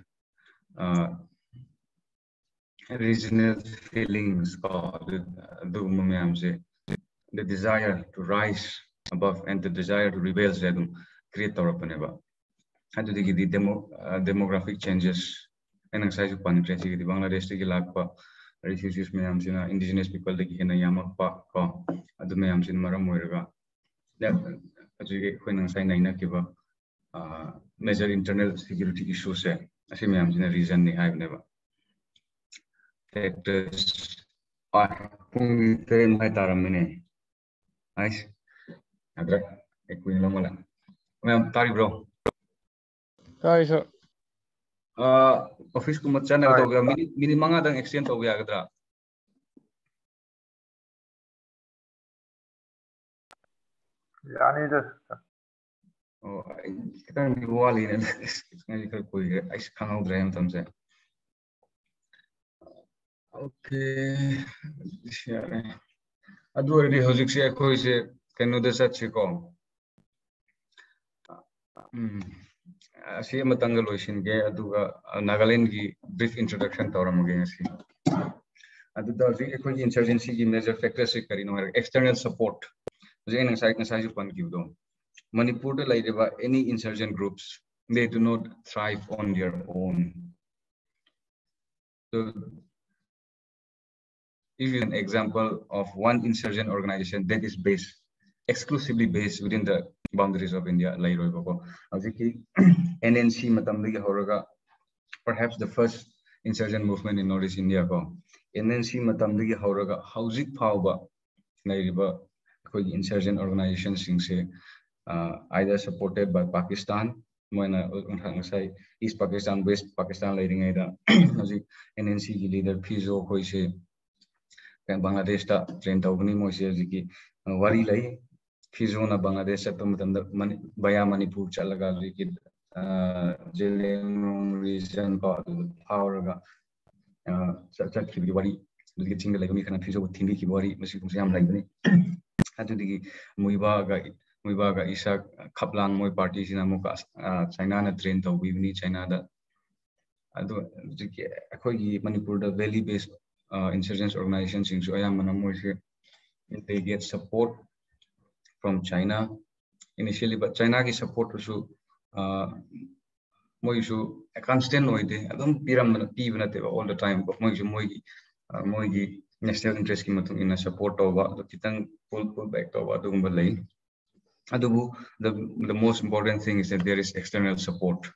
regional feelings ko the desire to rise above and the desire to rebel create and to the demographic changes and anxiety penetration the Bangladesh refugees indigenous people major internal security issues reason never factors nice tari bro sir. Office ko matchana to mini manga dang extend to yagadra yani this oh kita ni wali ne ngai ka koi ai khangau dra tamse okay share adu already hojik se koi se kanu da sat se ko asi matanga loisin ge aduga Nagaland gi brief introduction tawramage asi adu da ri koi insurgency gi major factors se karino external support Jane and Pan Kido. Manipur like any insurgent groups, they do not thrive on their own. So if you an example of one insurgent organization that is exclusively based within the boundaries of India, like NNC Matamliga Horaga, perhaps the first insurgent movement in Northeast India. NNC Matamliga Horaga, Hausik Pauba, Nairiba. Insurgent organizations either supported by Pakistan, East Pakistan, West Pakistan, leading NNC leader Pizo, Bangladesh trained Togni Mosi, Wari Lay, Pizo na Bangladesh, Baya Manipur, Chalaga, Jilin region, Power, such a Wari, getting the Legumi and Pizo with Tindi Wari, Musiam like the Muibaga Isa Kaplan Moy parties in Amuka, China na train to Wivni China that Manipur the valley based insurgents organizations in Soyam they get support from China initially, but China gets support to Moishu a constant noide. I don't piram all the time, but Moigi national interest in a support of the Kitan pull back of the most important thing is that there is external support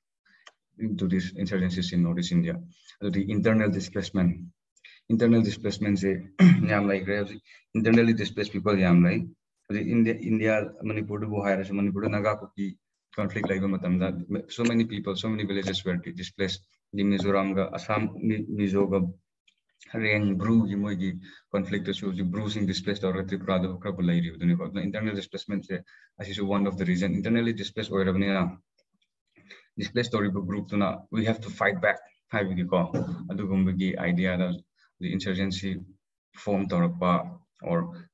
to these insurgencies in Northeast India. The internal displacement internal displacement se yam like internally displaced people yam like India Manipur bu haira se Manipur naga ko ki conflict like matam da so many people, so many villages were displaced. The Mizoram ga Assam Mizo ga Reng Bru gi moi gi conflict so the bruising displaced or Tripura da kra bulai ri udune ko internal displacement se as one of the reason internally displaced or rabnia displaced story group to na we have to fight back haibigi ko adugumbi idea da the insurgency form torakpa or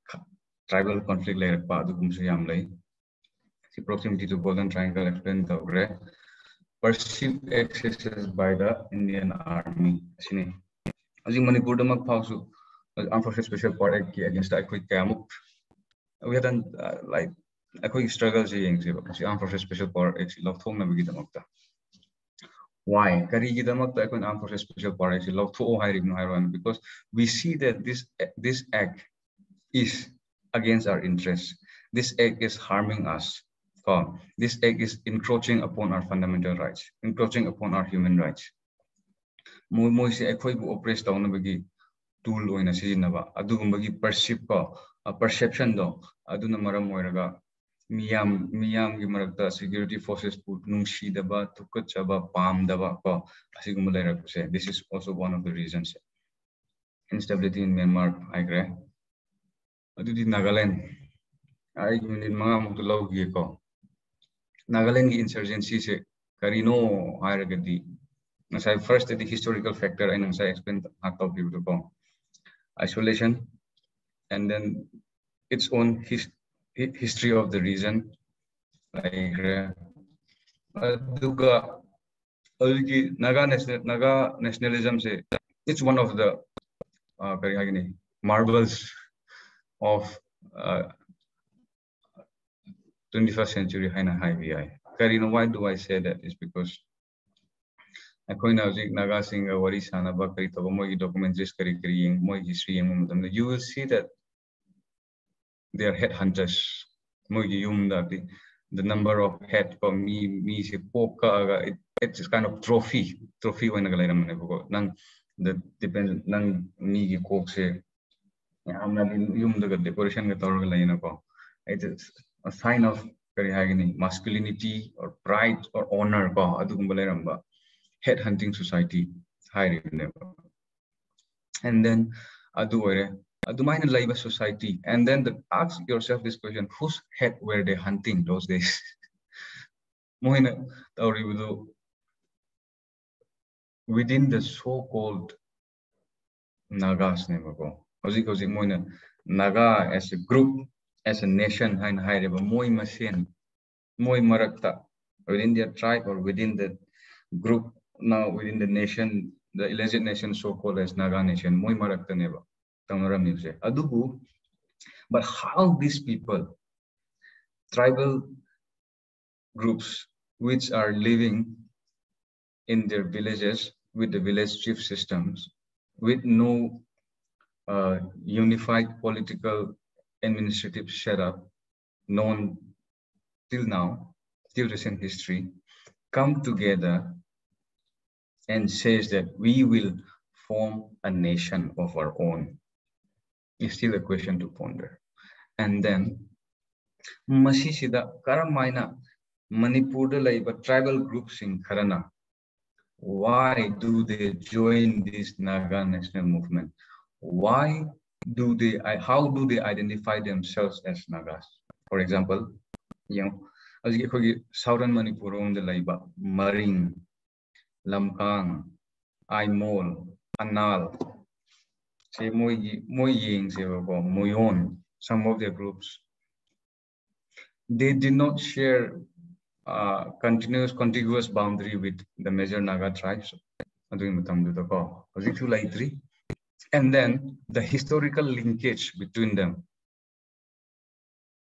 tribal conflict like adugumsu yam lai the proximity to Golden Triangle explained the perceived excesses by the Indian Army. As in Manipur, the Armed Forces Special Force against the quick Kamuk. We had done like a quick struggle. The Armed Forces Special Force actually loved home and we get them up. Why? Armed Forces Special Force actually loved to because we see that this act is against our interests. This act is harming us. This act is encroaching upon our fundamental rights, encroaching upon our human rights. Moi se ekhoi bu oppress down bagi tool oina sijinaba adugumagi perceive ko perception do aduna maram oiraga miyam gi marakta security forces put nungsi daba tukachaba pam daba ko asigum laira se. This is also one of the reasons. Instability in Myanmar agre adudi Nagaland ai min mga mo to log gi ko Nagaland insurgency se karino hairagadi. First, the historical factor, and I explained how people go isolation, and then its own history of the region. Like Naga nationalism, it's one of the marvels of 21st century why do I say that? Is because Naga Singh Wari Sana Bakari Tomogi documentaries carrying Moi history you will see that they are headhunters. Mogi the number of head for me it's kind of trophy when nang the depends nang me cook say the decoration it's a sign of masculinity or pride or honor headhunting society and then Adumaina Laiva society, and then ask yourself this question: whose head were they hunting those days? Mohina within the so-called Nagas Naga as a group, as a nation, Moi Marakta, within their tribe or within the group, now within the nation, the alleged nation so-called as Naga nation, Moi Marakta Neva. But how these people, tribal groups, which are living in their villages with the village chief systems, with no unified political administrative setup known till now, till recent history, come together and says that we will form a nation of our own. Is still a question to ponder. And then, Masisida Karamaina Manipur but tribal groups in Karana. Why do they join this Naga national movement? How do they identify themselves as Nagas? For example, as you Southern Manipur on the Laiba, Maring, Lamkang, Aimol, Anal. Say Moying, Moyon, some of their groups. They did not share contiguous boundary with the major Naga tribes. And then the historical linkage between them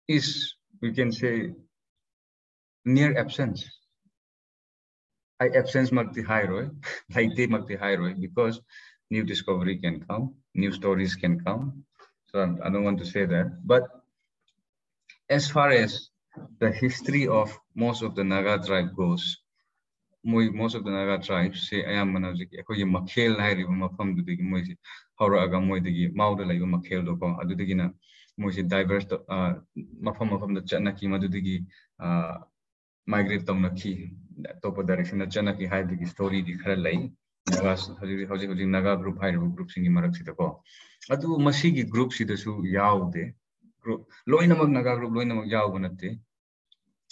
is, we can say, near absence. I absence Makti Hairoi, like they Makti Hairoi, because new discovery can come, new stories can come. So I don't want to say that. But as far as the history of most of the Naga tribe goes, most of the Naga tribes say I am manajik ekogi makhel hairi mafam dudigi moisi hauraga moidigi mauda laiba makhel do ko adudigi na moisi diverse mafam da chanaki madudigi migrate taunaki topo direction da chanaki haidigi story di khara lai naga hoji naga group hairu group singi marak sita ko adu masigi group sida su yaude group loinamak naga group loinamak yau banate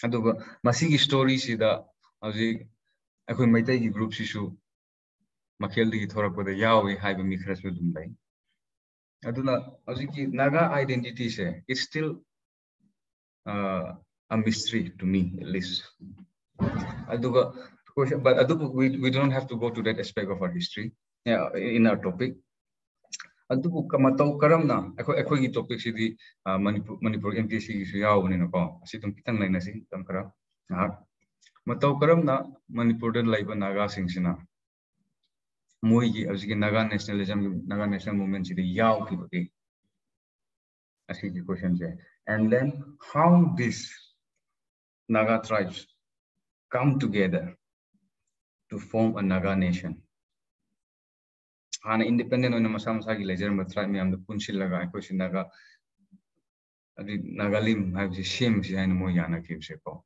aduga masigi story sida hoji अखोई मैतै की group Sissu मखेल दगी थोरकपदा यावे हाइबा मि खरसु दुम लै अदुना हजिकी Naga identity से it's still a mystery to me at least aduga but we don't have to go to that aspect of our history in our topic adubu kamatau karamna akhoi gi topic sidi manipur MPC gi su yaw ni ko asi tum kitang laina si tam kara matau karamna manipur da laiba naga singsina moi gi asigi naga nationalism naga national movement sidi yaw ki bodi asi gi question je and then how this Naga tribes come together to form a Naga nation. Hana independent on masa masa gi lejer ma tribe mi am the punchil laga ko si Naga adi Nagalim have the same si hain mo yana kim se ko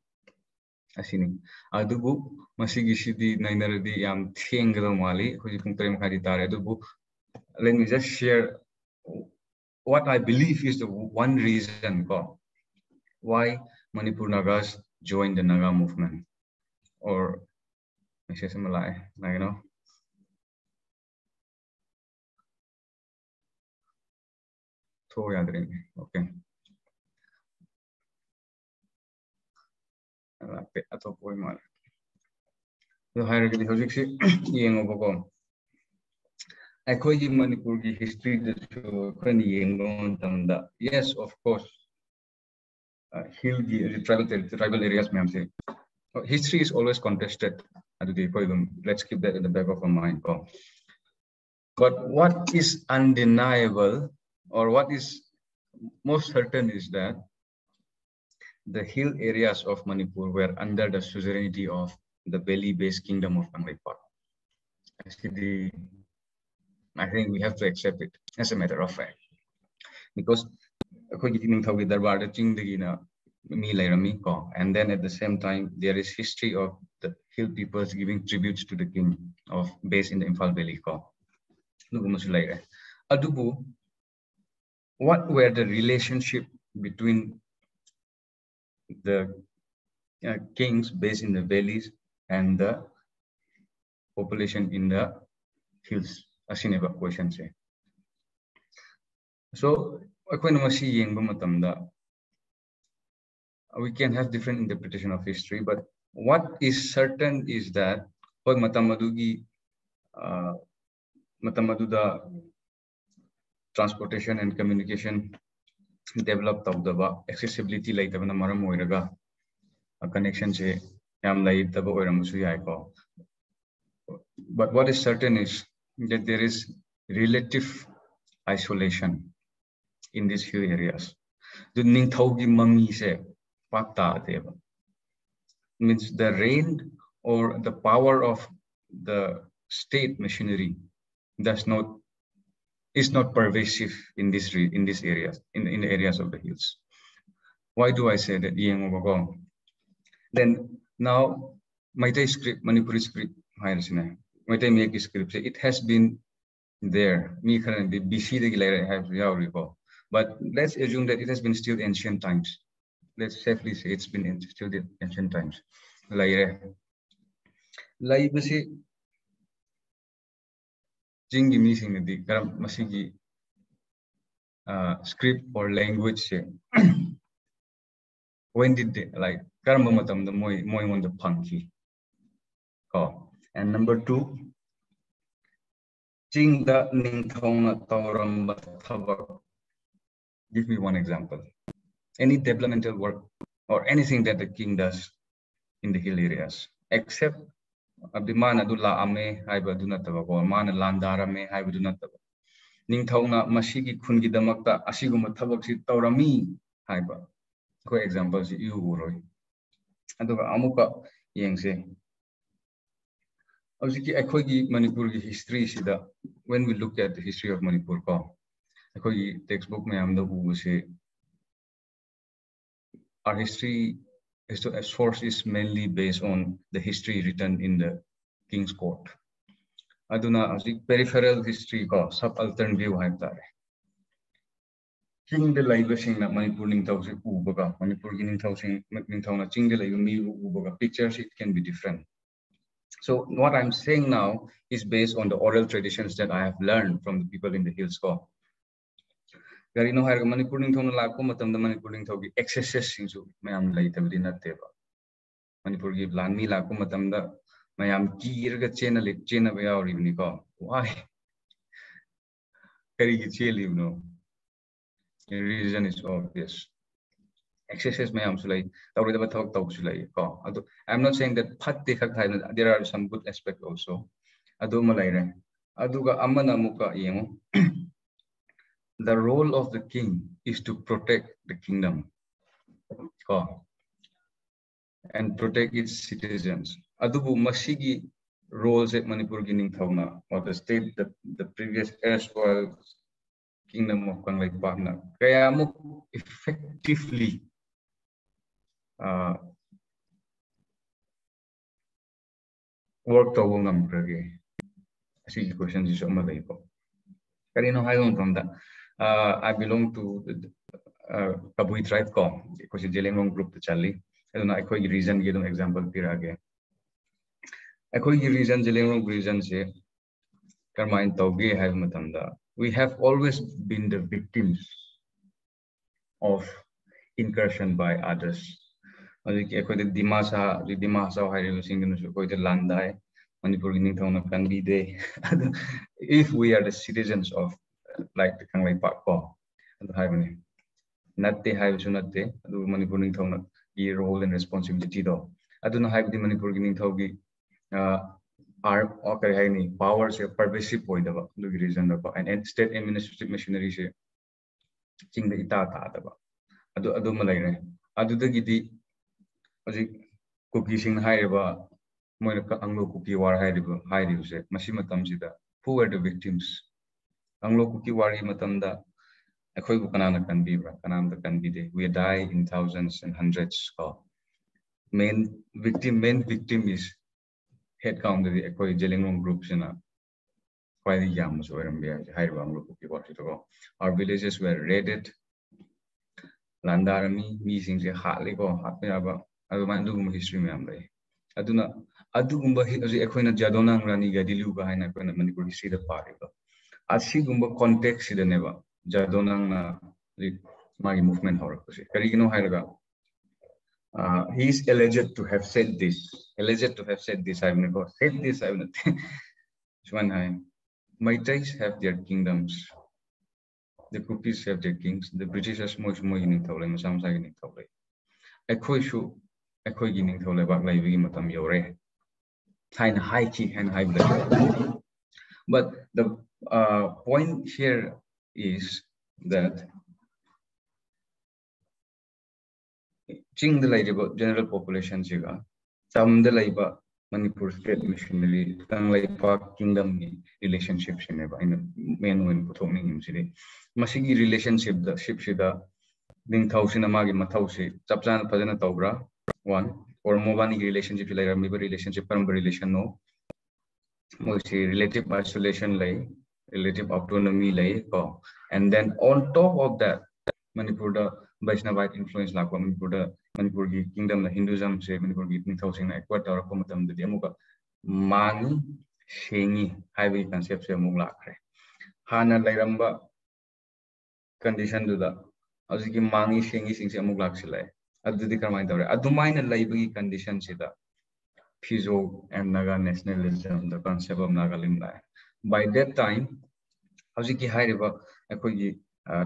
asini adubu masigi sidi nainaradi yam thengro mali ko ji pung trem khari tare adubu let me just share what I believe is the one reason ko why Manipur Nagas joined the Naga movement, or I say something like you know. Okay. Atau poin mal. So higher ke hojik si yeng obo ko. Akhoi ji Manipur ki history de so kani yeng gon tamda. Yes, of course. Hill tribal areas में हमसे history is always contested. Let's keep that in the back of our mind. But what is undeniable or what is most certain is that the hill areas of Manipur were under the suzerainty of the Beli-based kingdom of Kangleipak. I think we have to accept it as a matter of fact because and then at the same time there is history of the hill peoples giving tributes to the king of based in the Imphal Valley. Adubu, what were the relationship between the kings based in the valleys and the population in the hills? Asineba question say. So we can have different interpretation of history, but what is certain is that transportation and communication developed of the accessibility like the connection se but what is certain is that there is relative isolation in these few areas. The Ningthaugi Mami se Pakta Deva means the reign or the power of the state machinery is not pervasive in these areas, in the areas of the hills. Why do I say that? Then now Maitai script, Manipuri script, Maitai Miyaki script, it has been there. But let's assume that it has been still ancient times. Let's safely say it's been still the ancient times. Jingi missing the Masigi script or language. When did they like Karamatam the Moy on the punky? And number two, Jing the Ningthona Tauram Batava. Give me one example. Any developmental work or anything that the king does in the hill areas, except Abdimana Dula Ame, Haibadunatava, or Mana Landarame, Haibadunatava. Ningthona Mashigi Kungi Damakta, Asiguma Tabaksi Taurami, Haiba. For examples, you Uroi. And the Amuka Yangse. Obviously, Akhoi Manipur history sida, when we look at the history of Manipur, Akhoi textbook mayam da hu se our history source is mainly based on the history written in the King's Court. Aduna peripheral history ko subaltern view hai tare. King the Laiba Sing na Manipur Ningthau se ubaga Manipur ki Ningthau Sing Ningthau na King the Laiba mi ubaga pictures it can be different. So what I'm saying now is based on the oral traditions that I have learned from the people in the hills ko. Garino hai Manipur Ningthau na lakko matam da Manipur Ningthau ki excesses singsu mayam lai tabdi natte ba. Manipur ki lanmi lakko matam da mayam kirga chena ba yauri ni ko. Why? Kari ki cheli no. The reason is obvious. Excesses mayam sulai tawri da bathok taw sulai ko. I'm not saying that phatte khak thai there are some good aspects also. Adu malai re. Aduga amana muka yengo. The role of the king is to protect the kingdom and protect its citizens. Adubu masigi roles at Manipur Ningthau or the state that the previous erstwhile kingdom of Kanglai Parna kaya mo effectively work to ngam krage. Asi question is malay po. Karino hayon from that. I belong to the Kabui tribe ko, because Jelengong group to Charlie. I don't know, I reason give them example pirage. I reason Jelengong reason say Karmain Tauge have Matanda. We have always been the victims of incursion by others. Dimasa, the Dimasa High Singing the Landai, Manipur Ningthau can be there. If we are the citizens of like the Kanglai Park and the Highway. Not the Hive Sunate, do Manipur Ningthau role and responsibility though. I don't know how the Manipur Ningthau are okay powers a pervasive point of the reason and state administrative machinery ching the ita adu malay adu the gidi cookie sing high river Anglo cookie war high river Masimatam sida who are the victims Anglo cookie war matamda Akhoi Kanana can be Kananda can be there. We die in thousands and hundreds. Main victim is head count of the Akhoi Jelengong groups in a quite the yams or our villages were raided. Landarami, meeting the Hartley or Hatmayaba, Adumandum history memory. Aduna Adugumba Equina Jadonang Raniga Diluga and Aquina Manipur see the party. Asigumba context the never. Jadonang my movement Karigino Haraga. He is alleged to have said this. I've never said this. I've not. Maitais have their kingdoms. The Kupis have their kings. The British are much more in Tole, Masam in Tole. Equishu, Equigining Tole, but like Vimatam Yore. Kind of high key and high blood. But the point here is that Ching the Laiba general population Jiga, Tam the Laiba Manipur state missionary, Tanglai Park kingdom relationships in the main when Potoning him city. Masigi relationship the ship shida Ning Tausin Amagi Matausi, Tapsan Pazana Taubra, one, or Movani relationship like a maybe relationship, relation no. Mosi relative isolation lay. Relative autonomy lay, and then on top of that, Manipur Vaishnavite influence like Manipur kingdom, the Hinduism, say Manipur Ningthau Equator, Komatam, the Demuka, Mani, Shengi, highway concepts of Mulakre. Hana Lairamba condition to the Aziki Mangi Shengi sings a Muglaxile. Adudikaramai, Adumina Laibi conditions, Fizo and Naga nationalism, the concept of Nagalimla. By that time, Haziki High River,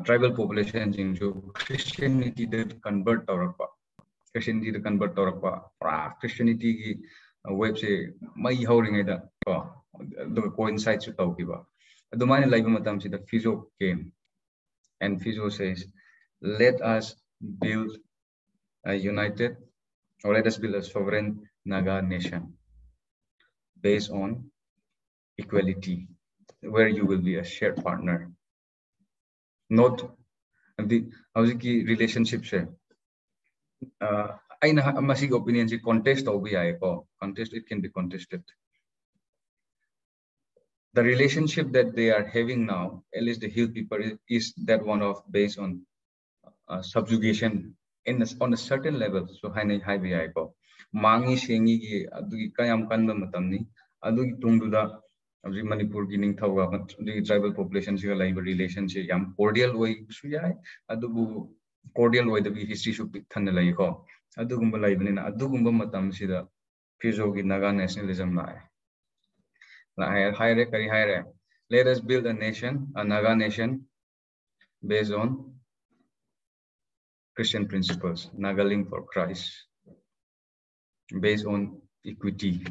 tribal populations into Christianity that convert Torapa. Christianity to convert Torapa. Christianity website, my holding it the coincides with Taukiba. The Mani Laibumatam the Fizo came, and Fizo says, let us build a united, or let us build a sovereign Naga nation. based on equality, where you will be a shared partner, not the relationships. Opinion contest contest, it can be contested. The relationship that they are having now, at least the Hill people, is that one of based on subjugation on a certain level. So high mangi sengi ki adu kayam kanba matamni adu tungduda Manipur ki ningthauga the tribal population siga laiba relationship yam cordial way su yai adu cordial way the history should be than lai ko adu gumba laibanina adu gumba matam sida Fizo ki Naga nationalism higher. Let us build a nation, a Naga nation, based on Christian principles, Nagaling for Christ, based on equity,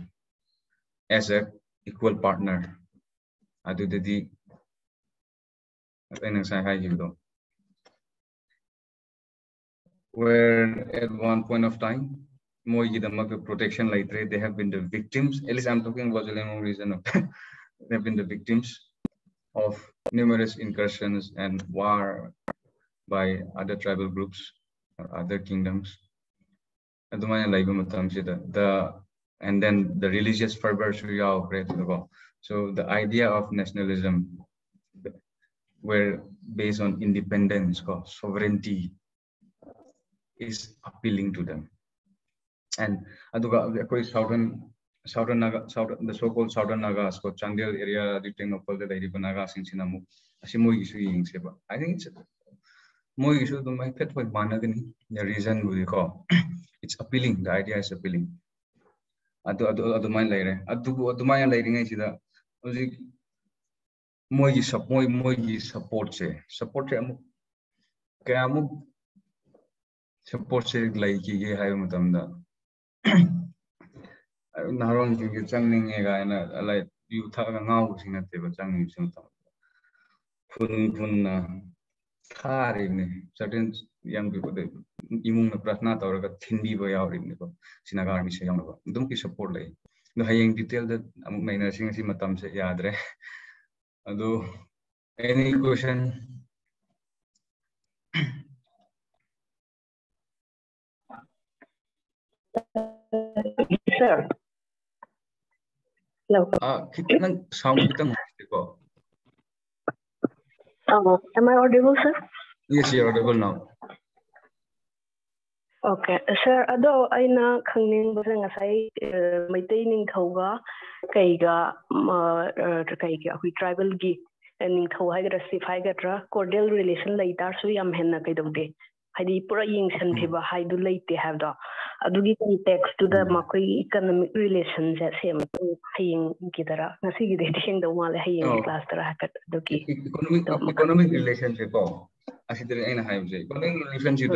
as an equal partner. Where at one point of time, protection like they have been the victims. At least I'm talking about the reason of they have been the victims of numerous incursions and war by other tribal groups or other kingdoms. And then the religious fervor. So the idea of nationalism were based on independence, sovereignty, is appealing to them. And southern Naga, the so-called southern Nagas, Chandel area, the Technopol, the Nagas in Sinamu, I think it's more issue to my pet with Managani, the reason we call it's appealing, the idea is appealing. Adu mind later. Adu my lighting is the Moy support support Kamu support like ye have mutamda. Naron you channing a like you talk now sing at the channing some certain young people imung prasna or Hindi way out in the Sinagar Misha don't be support like the high detail that I'm managing matam se yadre. Although any question? Sir. Hello. Sound am I audible, sir? Yes, you're audible now. Okay, sir. Ado aina khangning basang asai maitai ning thauga kaiga hui tribal gi ning thau haiga sifai gatra cordial relation laitar su yam henna kaidaude haidi pura yingsan phiba haidu laite have da adugi context to the makoi economic relations at same haying gidara nasi gi de do male haying class tara hakat adugi economic relationship asidere aina haibje economic relationship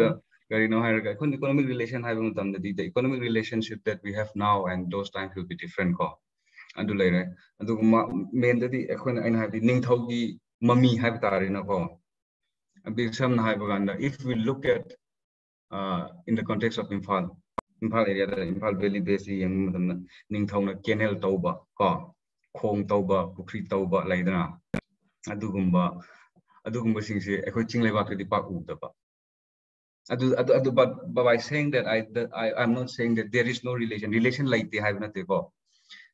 economic relation the economic relationship that we have now and those times will be different and later and main the aina have the ningthaugi mami have tarina if we look at in the context of Imphal area, the Imphal Valley basically ningthauna canal tauba khong tauba pukri tauba laidana adugumba singse ekoi chingleba kedi pak udaba but by saying that I'm not saying that there is no relation like they have not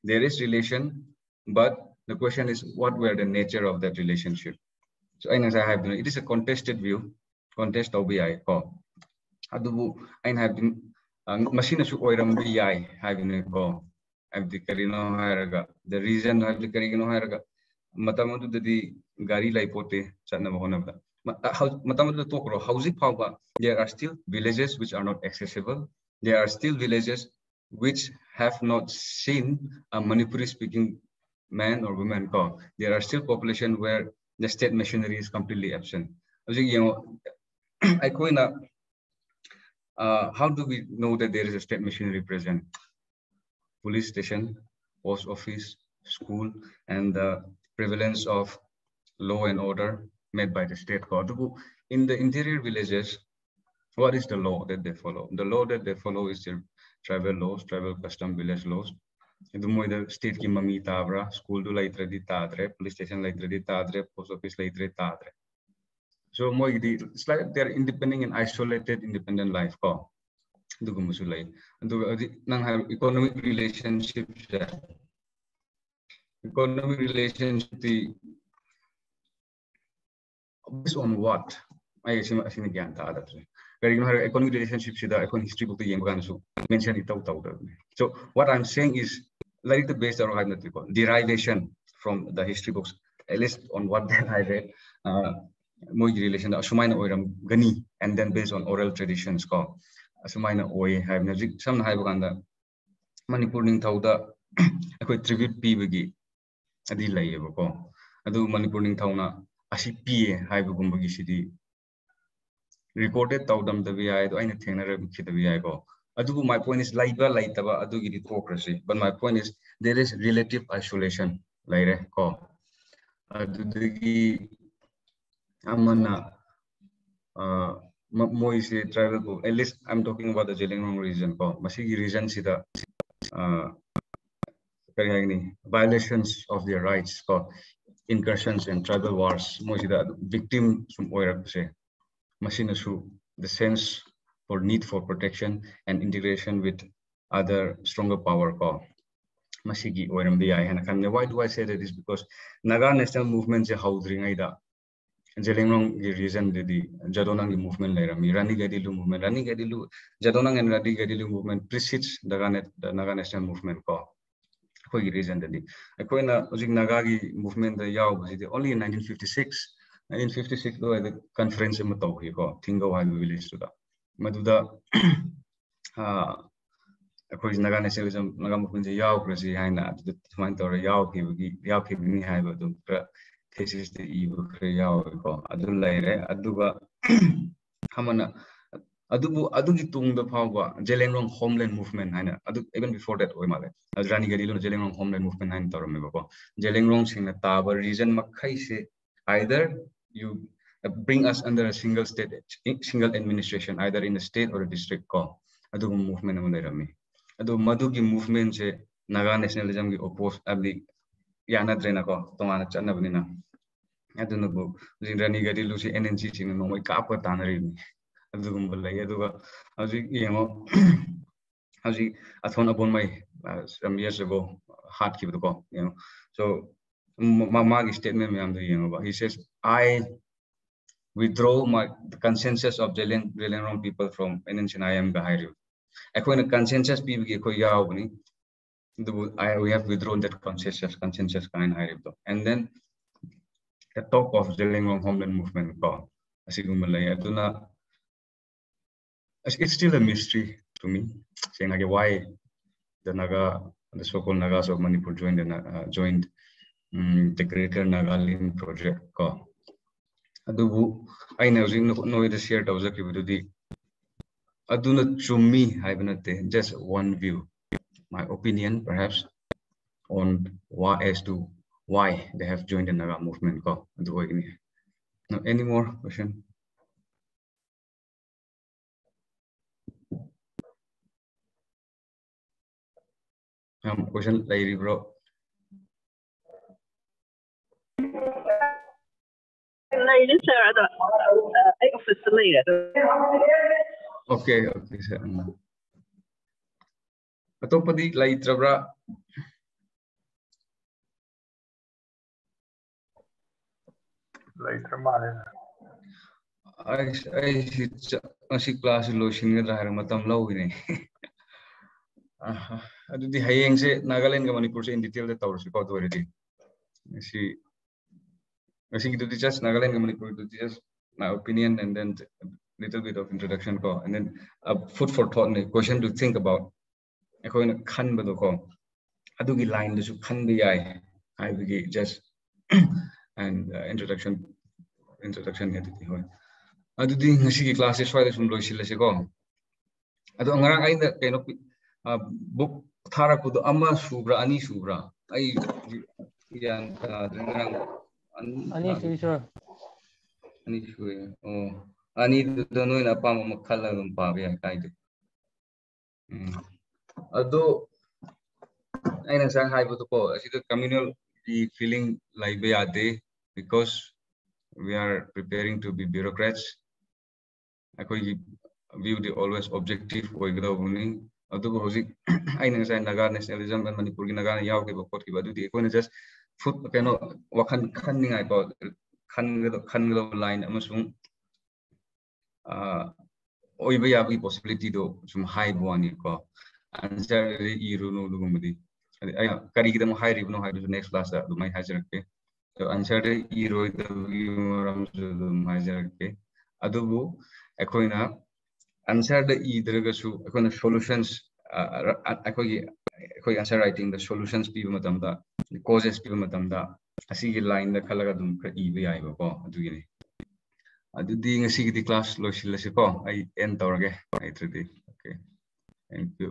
there is relation, but the question is what were the nature of that relationship. So I have it is a contested view, contest OBI adubu I have machine su oiram bi having have the carino haraga the reason have the carino haraga matamodu the gari laipote chana bahona matamodu tokro housing power. There are still villages which are not accessible. There are still villages which have not seen a Manipuri speaking man or woman there are still population where the state machinery is completely absent. How do we know that there is a state machinery present? Police station, post office, school, and the prevalence of law and order made by the state. In the interior villages, what is the law that they follow? The law that they follow is the tribal laws, tribal custom, village laws. the state ki mami tabra, school do later di tadre, police station later di tadre, post office later tadre. So it's like they're independent and isolated independent life ko. Dugo musulay. Nang have economic relationships. Economic relationship based on what? I assume again that. Economic relationships the history book the mention it out. So what I'm saying is like the base derivation from the history books, at least on what I read, more relation Sumaina Oiram Gani, and then based on oral traditions called Sumaina Oi have music, some Haibanda Manipuring Tauda, I could tribute Pibigi, a delay of a call. I do Manipuring Tauna, Asipi, Haibugumbugi City. Recorded Taudam the VI, anything the VI go. My point is Laiba Laitaba Adugi hypocrisy, but my point is there is relative isolation. Laire ko. Adugi Amana Moise travel, at least I'm talking about the Jellingrong region ko. Masigi region sida violations of their rights ko. Incursions and tribal wars. Moisida victim from Oirakuse. Masinasu, the sense for need for protection and integration with other stronger power call. Masigi or MBI. Why do I say that? Is because Naga national movement is how Dringaida. Jellingrong reason the Jadonang movement later. Rani Gadilu movement, Rani Gadilu, Jadonang and Rani Gadilu movement precedes the Naga national movement call. Reason that the Nagagi movement the Yao only in 1956. 1956 though the conference in Matohi ko Tingo Highway village to the Maduda according Naga nationalism Naga movement Yao Presi Haina the Mantor Yao Kibini Highway to cases the evil Yao ko Adulaire Aduba Hamana Adugi Tung the power Jellingrong homeland movement Haina even before that Oimale as Rani Gadilo Jellingrong homeland movement Hain Toromebo Jellingrong Sing the Taba region Makaise either you bring us under a single state, single administration, either in a state or a district call. Adu movement mo lerami. Adu madugi movement se Naga nationalism ki oppose abdi yana drena ko tongana chana banina. Adu nubu Rani Gadilu si NNC sing no mai kapa tanari. Adu gumbala adu ga aji yengo aji athon upon my some years ago heart keep the call, you know. So Mama statement he says, I withdraw the consensus of Jellingrong people from NNCIM Gahari. When a consensus people we have withdrawn that consensus kind of and then the talk of Jellingrong homeland movement it's still a mystery to me, saying like why the so-called Nagas of Manipur joined the Greater Nagaland project. Adubu, I know the shared of the Aduna Chumi, Hibanate, just one view, my opinion perhaps on why as to why they have joined the Naga movement. Now, any more question? Question, Larry, bro. Later, sir, I office later. Okay, sir. Atopadi later, bro. Later, man. I see class lotion in the Haramatam low in the Hayang say Nagaland Manipur in detail the Taurus about already. I think to just Nagaland Manipur to just my opinion and then a little bit of introduction call and then a food for thought and question to think about. I call it Khan Badoko. Adugi line the Khan the I will just and introduction here. Adudi Nashiki classes for this from Loishilasigo. Adonga kind of book Tarakudo Ama Subra Ani Subra. I Ani sure. Oh, I need to know in a palm of color and Pavia guide. Although I na sang hai to ko asi the communal feeling like be ade because we are preparing to be bureaucrats. Akoi view the always objective oigdo buni. Adu ko hosi I na sang Naga nationalism and Manipur ki Naga yaw ke bokot ki badu di ko na just foot kano wakan khanning ai ko khan line amasung oiba yabi possibility do sum high one ko answer iru no lugumadi kari gidam high ribno high next class da dumai hajarke so answer iru the ram dum hajarke adubu ekoina answer the either gasu ekoina solutions ekoi answer writing the solutions pibu matamda the causes pibu matamda asigi line da khalaga dum ka iba yaiba ko adugini adudi ngasi class loisilase ko I end tawrage ai tridi okay thank you